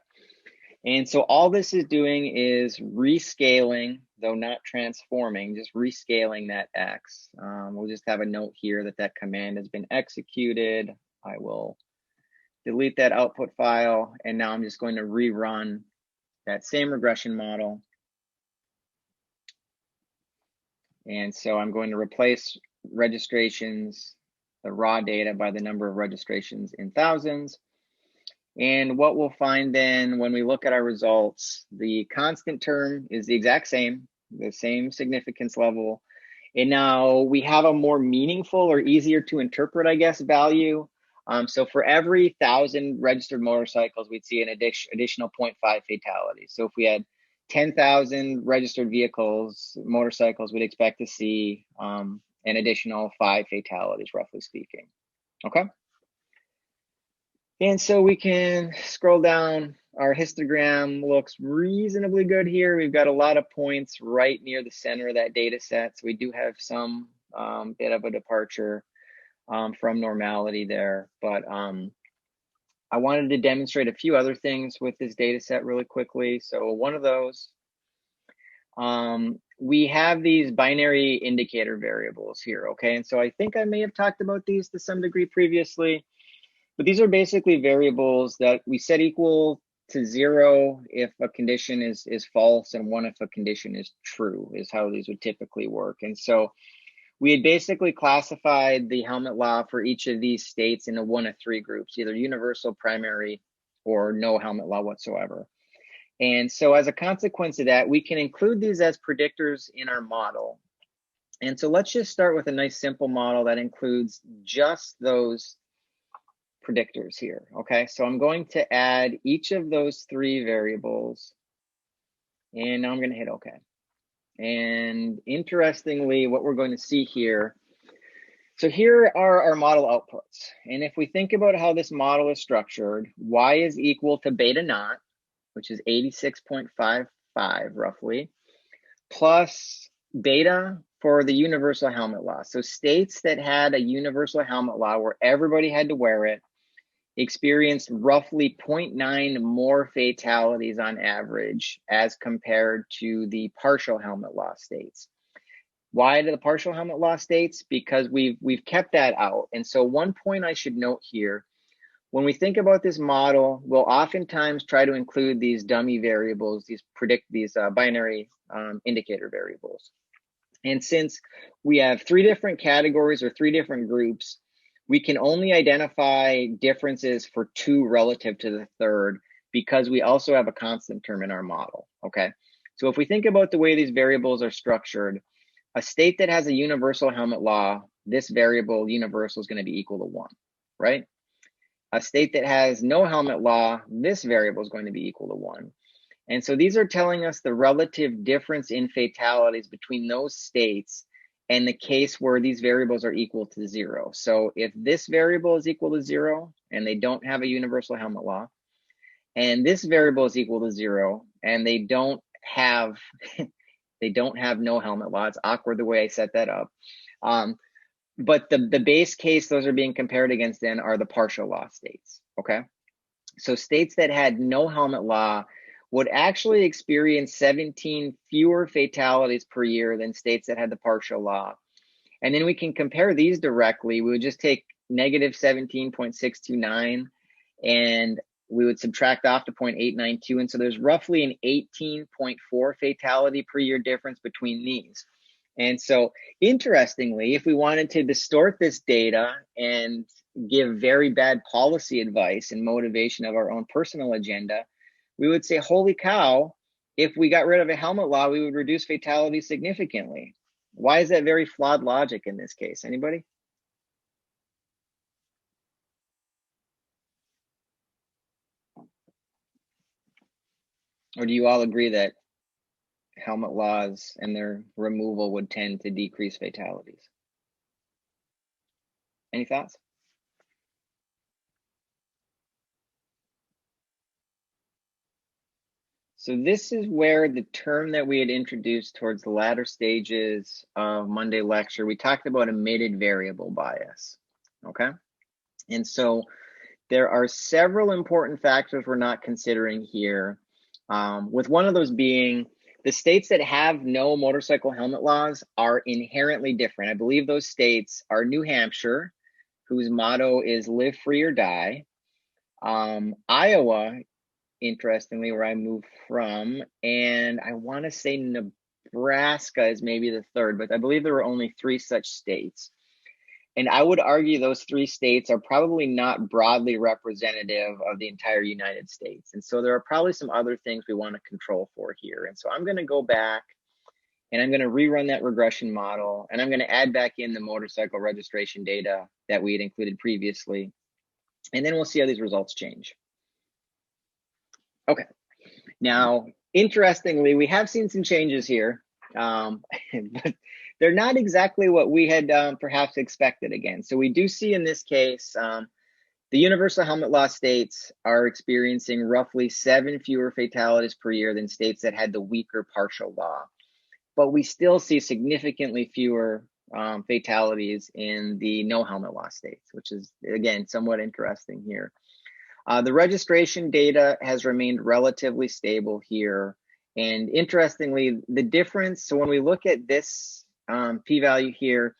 Speaker 1: And so all this is doing is rescaling, though not transforming, just rescaling that X. We'll just have a note here that that command has been executed. I will delete that output file. And now I'm just going to rerun that same regression model. And so I'm going to replace registrations, the raw data, by the number of registrations in thousands. And what we'll find then when we look at our results, the constant term is the exact same, the same significance level. And now we have a more meaningful or easier to interpret, I guess, value. So for every 1,000 registered motorcycles, we'd see an additional 0.5 fatalities. So if we had 10,000 registered vehicles, motorcycles, we'd expect to see an additional 5 fatalities, roughly speaking. Okay. And so we can scroll down. Our histogram looks reasonably good here. We've got a lot of points right near the center of that data set. So we do have some bit of a departure from normality there. But I wanted to demonstrate a few other things with this data set really quickly. So one of those, we have these binary indicator variables here, okay? And so I think I may have talked about these to some degree previously. But these are basically variables that we set equal to 0 if a condition is false and 1 if a condition is true, is how these would typically work. And so we had basically classified the helmet law for each of these states into 1 of 3 groups, either universal, primary, or no helmet law whatsoever. And so as a consequence of that, we can include these as predictors in our model. And so let's just start with a nice simple model that includes just those predictors here. Okay, so I'm going to add each of those 3 variables, and now I'm going to hit OK. And interestingly, what we're going to see here, so here are our model outputs. And if we think about how this model is structured, y is equal to beta naught, which is 86.55 roughly, plus beta for the universal helmet law. So states that had a universal helmet law where everybody had to wear it experienced roughly 0.9 more fatalities on average as compared to the partial helmet law states. Why do the partial helmet law states? Because we've kept that out. And so one point I should note here, when we think about this model, we'll oftentimes try to include these dummy variables, these binary indicator variables. And since we have 3 different categories or 3 different groups, we can only identify differences for 2 relative to the third because we also have a constant term in our model, okay? So if we think about the way these variables are structured, a state that has a universal helmet law, this variable universal is going to be equal to 1, right? A state that has no helmet law, this variable is going to be equal to 1. And so these are telling us the relative difference in fatalities between those states and the case where these variables are equal to 0. So if this variable is equal to 0 and they don't have a universal helmet law, and this variable is equal to 0 and they don't have no helmet law, it's awkward the way I set that up. But the base case those are being compared against then are the partial law states, okay? So states that had no helmet law would actually experience 17 fewer fatalities per year than states that had the partial law. And then we can compare these directly. We would just take negative 17.629 and we would subtract off to 0.892. And so there's roughly an 18.4 fatality per year difference between these. And so interestingly, if we wanted to distort this data and give very bad policy advice and motivation of our own personal agenda, we would say, holy cow, if we got rid of a helmet law, we would reduce fatality significantly. Why is that very flawed logic in this case? Anybody? Or do you all agree that helmet laws and their removal would tend to decrease fatalities? Any thoughts? So this is where the term that we had introduced towards the latter stages of Monday lecture, we talked about omitted variable bias, okay? And so there are several important factors we're not considering here, with one of those being the states that have no motorcycle helmet laws are inherently different. I believe those states are New Hampshire, whose motto is live free or die, Iowa, interestingly, where I moved from, and I want to say Nebraska is maybe the third, but I believe there were only 3 such states. And I would argue those 3 states are probably not broadly representative of the entire United States. And so there are probably some other things we want to control for here. And so I'm going to go back and I'm going to rerun that regression model, and I'm going to add back in the motorcycle registration data that we had included previously. And then we'll see how these results change. Okay, now, interestingly, we have seen some changes here, but they're not exactly what we had perhaps expected again. So we do see in this case, the universal helmet law states are experiencing roughly 7 fewer fatalities per year than states that had the weaker partial law. But we still see significantly fewer fatalities in the no helmet law states, which is, again, somewhat interesting here. The registration data has remained relatively stable here. And interestingly, the difference, so when we look at this p-value here,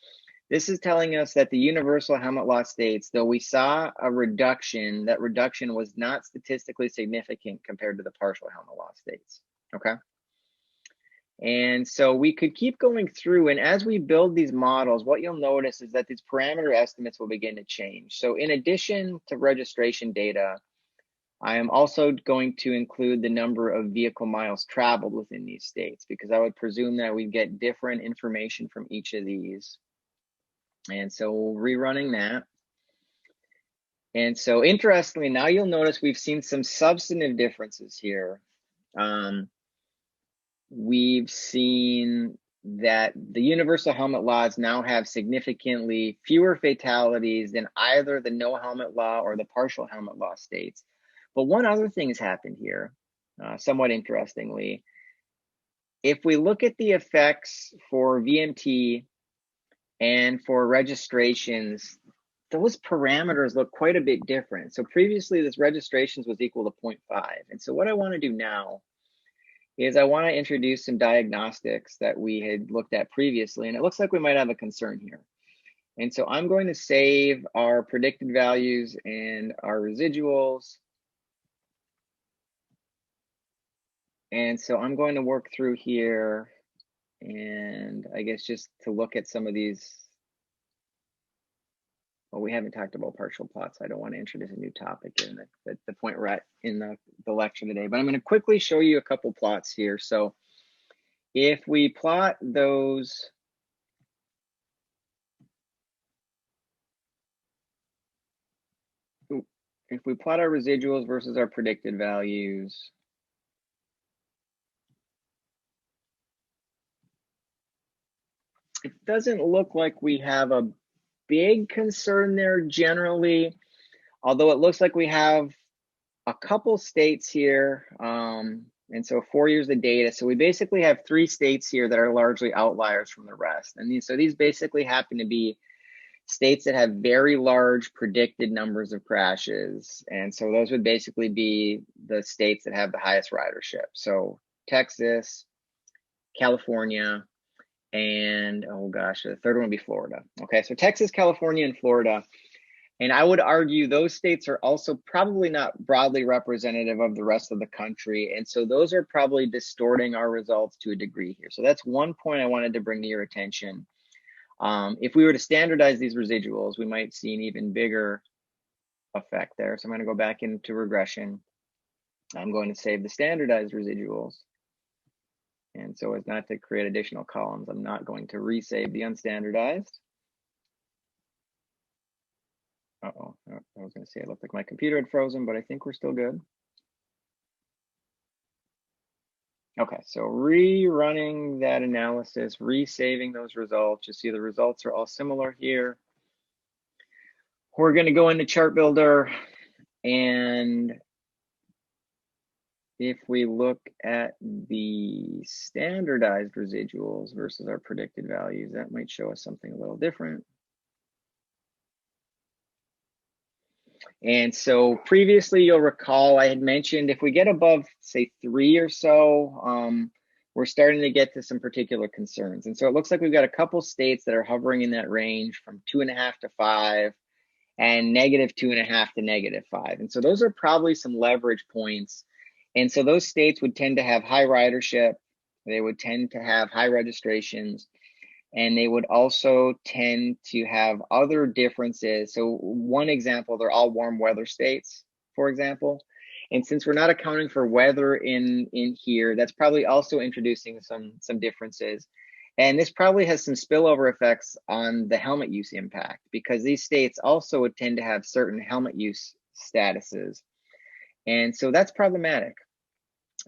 Speaker 1: this is telling us that the universal helmet law states, though we saw a reduction, that reduction was not statistically significant compared to the partial helmet law states, okay? And so we could keep going through, and as we build these models, what you'll notice is that these parameter estimates will begin to change. So in addition to registration data, I am also going to include the number of vehicle miles traveled within these states, because I would presume that we get different information from each of these. And so rerunning that. And so interestingly, now you'll notice we've seen some substantive differences here. We've seen that the universal helmet laws now have significantly fewer fatalities than either the no helmet law or the partial helmet law states. But one other thing has happened here, somewhat interestingly. If we look at the effects for VMT and for registrations, those parameters look quite a bit different. So previously this registrations was equal to 0.5. And so what I want to do now is I want to introduce some diagnostics that we had looked at previously, and it looks like we might have a concern here. And so I'm going to save our predicted values and our residuals. And so I'm going to work through here, and I guess just to look at some of these. Well, we haven't talked about partial plots. I don't want to introduce a new topic in the point we're at in the lecture today, but I'm going to quickly show you a couple plots here. So if we plot those, if we plot our residuals versus our predicted values, it doesn't look like we have a big concern there generally, although it looks like we have a couple states here, and so 4 years of data. So we basically have 3 states here that are largely outliers from the rest. And these basically happen to be states that have very large predicted numbers of crashes. And so those would basically be the states that have the highest ridership. So Texas, California, and oh gosh, the third one would be Florida. Okay, so Texas, California, and Florida. And I would argue those states are also probably not broadly representative of the rest of the country. And so those are probably distorting our results to a degree here. So that's one point I wanted to bring to your attention. If we were to standardize these residuals, we might see an even bigger effect there. So I'm going to go back into regression. I'm going to save the standardized residuals. And so as not to create additional columns, I'm not going to resave the unstandardized. Uh-oh, I was going to say it looked like my computer had frozen, but I think we're still good. Okay, so rerunning that analysis, resaving those results. You see the results are all similar here. We're going to go into Chart Builder, and if we look at the standardized residuals versus our predicted values, that might show us something a little different. And so previously, you'll recall I had mentioned if we get above, say, 3 or so, we're starting to get to some particular concerns. And so it looks like we've got a couple states that are hovering in that range from 2.5 to 5 and -2.5 to -5. And so those are probably some leverage points. And so those states would tend to have high ridership. They would tend to have high registrations. And they would also tend to have other differences. So one example, they're all warm weather states, for example. And since we're not accounting for weather in here, that's probably also introducing some differences. And this probably has some spillover effects on the helmet use impact, because these states also would tend to have certain helmet use statuses. And so that's problematic.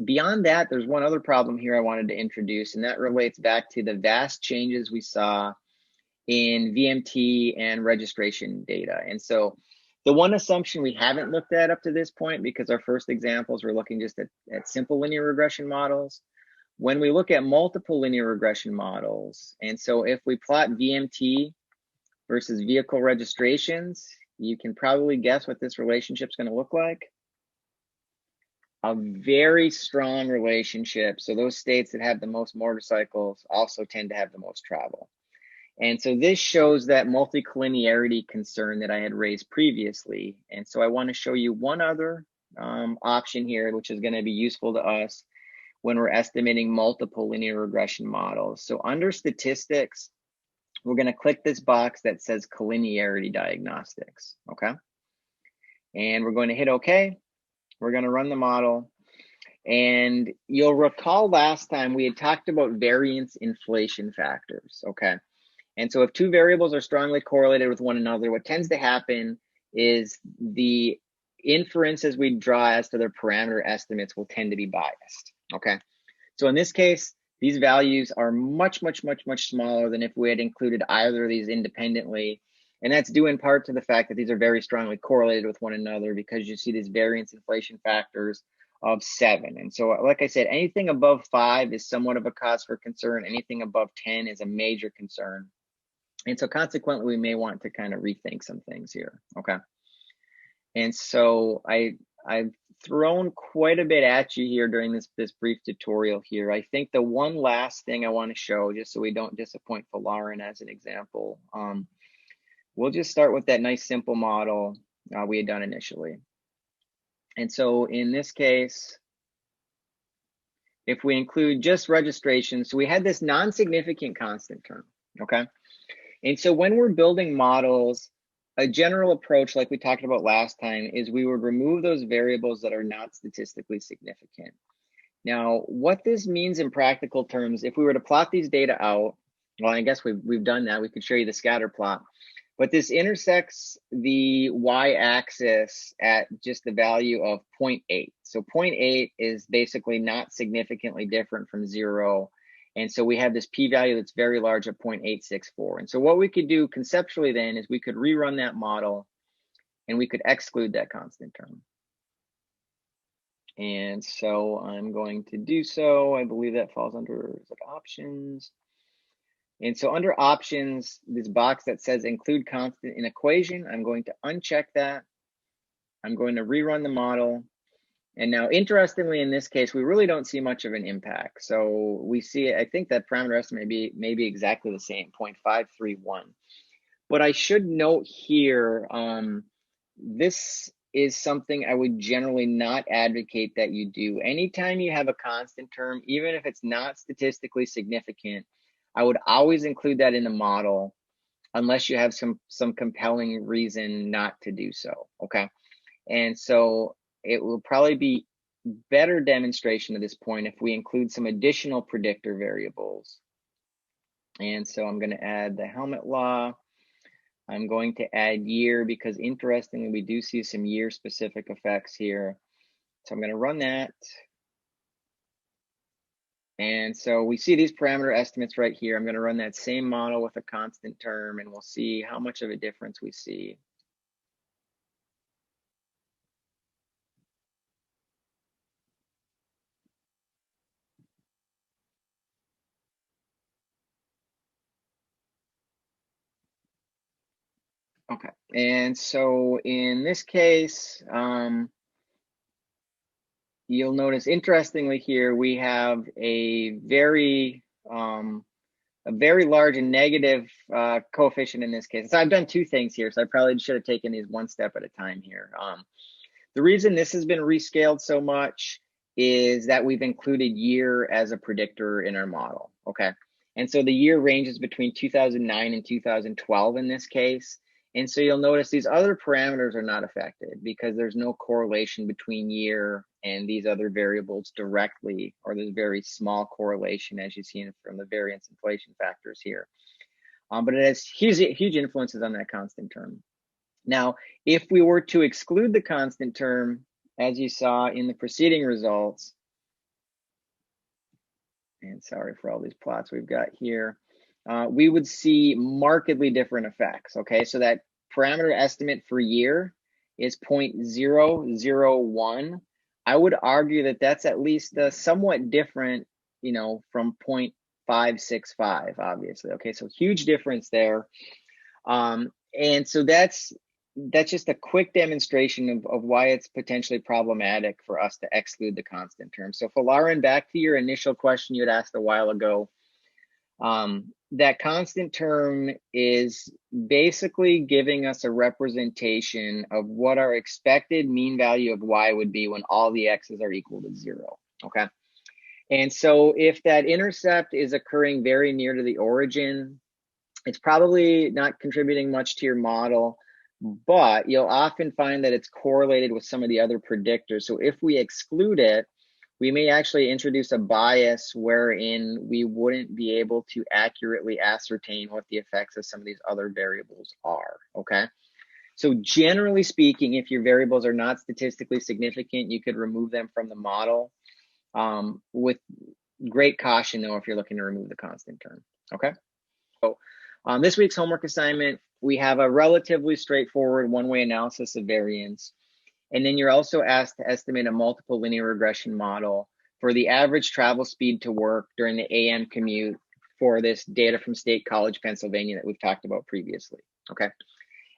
Speaker 1: Beyond that, there's one other problem here I wanted to introduce, and that relates back to the vast changes we saw in VMT and registration data. And so the one assumption we haven't looked at up to this point, because our first examples were looking just at simple linear regression models. When we look at multiple linear regression models, and so if we plot VMT versus vehicle registrations, you can probably guess what this relationship is going to look like. A very strong relationship. So those states that have the most motorcycles also tend to have the most travel. And so this shows that multicollinearity concern that I had raised previously. And so I want to show you one other option here, which is going to be useful to us when we're estimating multiple linear regression models. So under statistics, we're going to click this box that says collinearity diagnostics, okay? And we're going to hit OK. We're going to run the model. And you'll recall last time we had talked about variance inflation factors, okay? And so if two variables are strongly correlated with one another, what tends to happen is the inferences we draw as to their parameter estimates will tend to be biased, okay? So in this case, these values are much, much, much, much smaller than if we had included either of these independently. And that's due in part to the fact that these are very strongly correlated with one another, because you see these variance inflation factors of 7. And so, like I said, anything above 5 is somewhat of a cause for concern. Anything above 10 is a major concern. And so consequently, we may want to kind of rethink some things here, okay? And so I've thrown quite a bit at you here during this brief tutorial here. I think the one last thing I want to show, just so we don't disappoint Falarin as an example, we'll just start with that nice simple model we had done initially. And so in this case, if we include just registration, so we had this non-significant constant term, okay? And so when we're building models, a general approach, like we talked about last time, is we would remove those variables that are not statistically significant. Now, what this means in practical terms, if we were to plot these data out, well, I guess we've done that. We could show you the scatter plot. But this intersects the y-axis at just the value of 0.8. So 0.8 is basically not significantly different from 0. And so we have this p-value that's very large at 0.864. And so what we could do conceptually then is we could rerun that model and we could exclude that constant term. And so I'm going to do so. I believe that falls under options. And so under options, this box that says include constant in equation, I'm going to uncheck that. I'm going to rerun the model. And now, interestingly, in this case, we really don't see much of an impact. So we see, I think that parameter estimate may be exactly the same, 0.531. But I should note here, this is something I would generally not advocate that you do. Anytime you have a constant term, even if it's not statistically significant, I would always include that in the model unless you have some compelling reason not to do so, okay? And so it will probably be better demonstration at this point if we include some additional predictor variables. And so I'm going to add the helmet law. I'm going to add year because interestingly, we do see some year specific effects here. So I'm going to run that. And so we see these parameter estimates right here. I'm going to run that same model with a constant term and we'll see how much of a difference we see. Okay, and so in this case, you'll notice interestingly here, we have a very large and negative coefficient in this case. So I've done two things here, so I probably should have taken these one step at a time here. The reason this has been rescaled so much is that we've included year as a predictor in our model, okay? And so the year ranges between 2009 and 2012 in this case. And so you'll notice these other parameters are not affected because there's no correlation between year and these other variables directly, or there's very small correlation as you see from the variance inflation factors here. But it has huge influences on that constant term. Now, if we were to exclude the constant term, as you saw in the preceding results, and sorry for all these plots we've got here, we would see markedly different effects, okay? So that parameter estimate for year is 0.001. I would argue that that's at least somewhat different, you know, from 0.565, obviously, okay? So huge difference there. And so that's just a quick demonstration of why it's potentially problematic for us to exclude the constant term. So Falarin, back to your initial question you had asked a while ago, that constant term is basically giving us a representation of what our expected mean value of y would be when all the x's are equal to 0, okay? And so if that intercept is occurring very near to the origin, it's probably not contributing much to your model, but you'll often find that it's correlated with some of the other predictors. So if we exclude it, we may actually introduce a bias wherein we wouldn't be able to accurately ascertain what the effects of some of these other variables are, okay? So generally speaking, if your variables are not statistically significant, you could remove them from the model, with great caution though if you're looking to remove the constant term, okay? So this week's homework assignment, we have a relatively straightforward one-way analysis of variance. And then you're also asked to estimate a multiple linear regression model for the average travel speed to work during the AM commute for this data from State College, Pennsylvania that we've talked about previously, okay?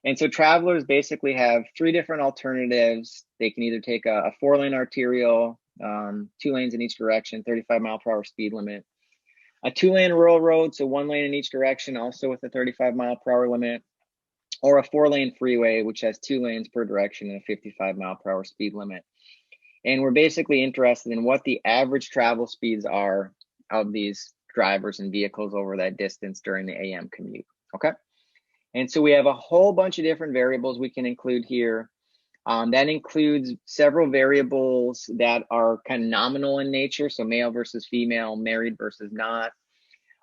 Speaker 1: And so travelers basically have three different alternatives. They can either take a 4-lane arterial, 2 lanes in each direction, 35-mile-per-hour speed limit, a 2-lane rural road, so 1 lane in each direction, also with a 35-mile-per-hour limit, or a 4-lane freeway, which has 2 lanes per direction and a 55-mile-per-hour speed limit. And we're basically interested in what the average travel speeds are of these drivers and vehicles over that distance during the AM commute, okay? And so we have a whole bunch of different variables we can include here. That includes several variables that are kind of nominal in nature, so male versus female, married versus not.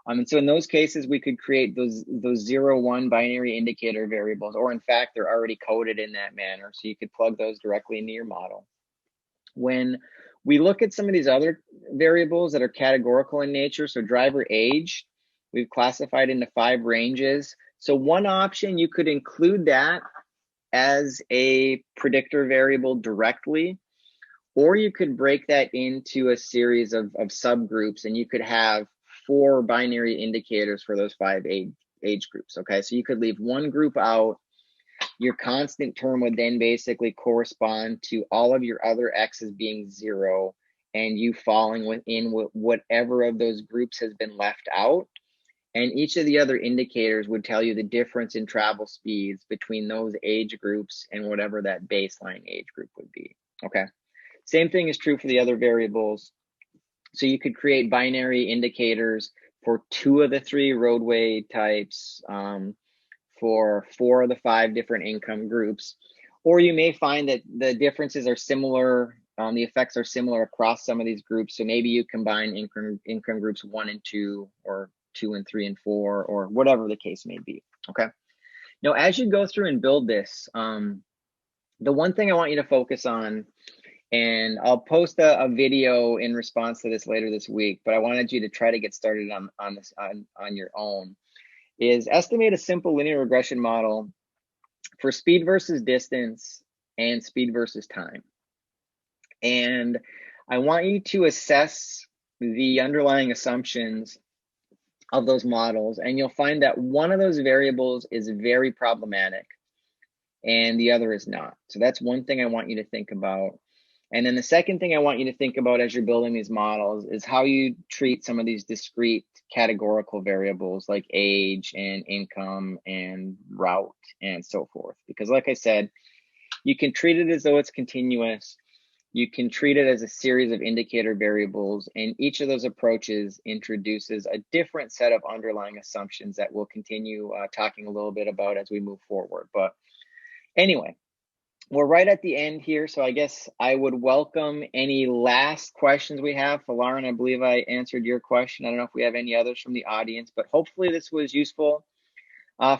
Speaker 1: And so in those cases, we could create those 0-1 binary indicator variables, or in fact, they're already coded in that manner. So you could plug those directly into your model. When we look at some of these other variables that are categorical in nature, so driver age, we've classified into 5 ranges. So one option, you could include that as a predictor variable directly, or you could break that into a series of subgroups, and you could have 4 binary indicators for those 5 age groups, okay? So you could leave one group out. Your constant term would then basically correspond to all of your other x's being 0, and you falling within whatever of those groups has been left out. And each of the other indicators would tell you the difference in travel speeds between those age groups and whatever that baseline age group would be, okay? Same thing is true for the other variables. So you could create binary indicators for 2 of the 3 roadway types, for 4 of the 5 different income groups, or you may find that the differences are similar, the effects are similar across some of these groups. So maybe you combine income groups 1 and 2, or 2 and 3 and 4, or whatever the case may be, okay? Now, as you go through and build this, the one thing I want you to focus on, and I'll post a video in response to this later this week, but I wanted you to try to get started on this on your own, is estimate a simple linear regression model for speed versus distance and speed versus time. And I want you to assess the underlying assumptions of those models, and you'll find that one of those variables is very problematic. and the other is not. So that's one thing I want you to think about. And then the second thing I want you to think about as you're building these models is how you treat some of these discrete categorical variables like age and income and route and so forth. Because like I said, you can treat it as though it's continuous. You can treat it as a series of indicator variables, and each of those approaches introduces a different set of underlying assumptions that we'll continue talking a little bit about as we move forward. But anyway, we're right at the end here, so I guess I would welcome any last questions we have. For Lauren, I believe I answered your question. I don't know if we have any others from the audience, but hopefully this was useful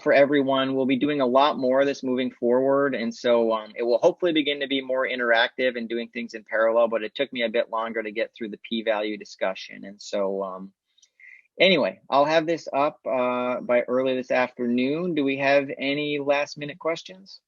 Speaker 1: for everyone. We'll be doing a lot more of this moving forward, and so it will hopefully begin to be more interactive and doing things in parallel, but it took me a bit longer to get through the p-value discussion. And so anyway, I'll have this up by early this afternoon. Do we have any last minute questions?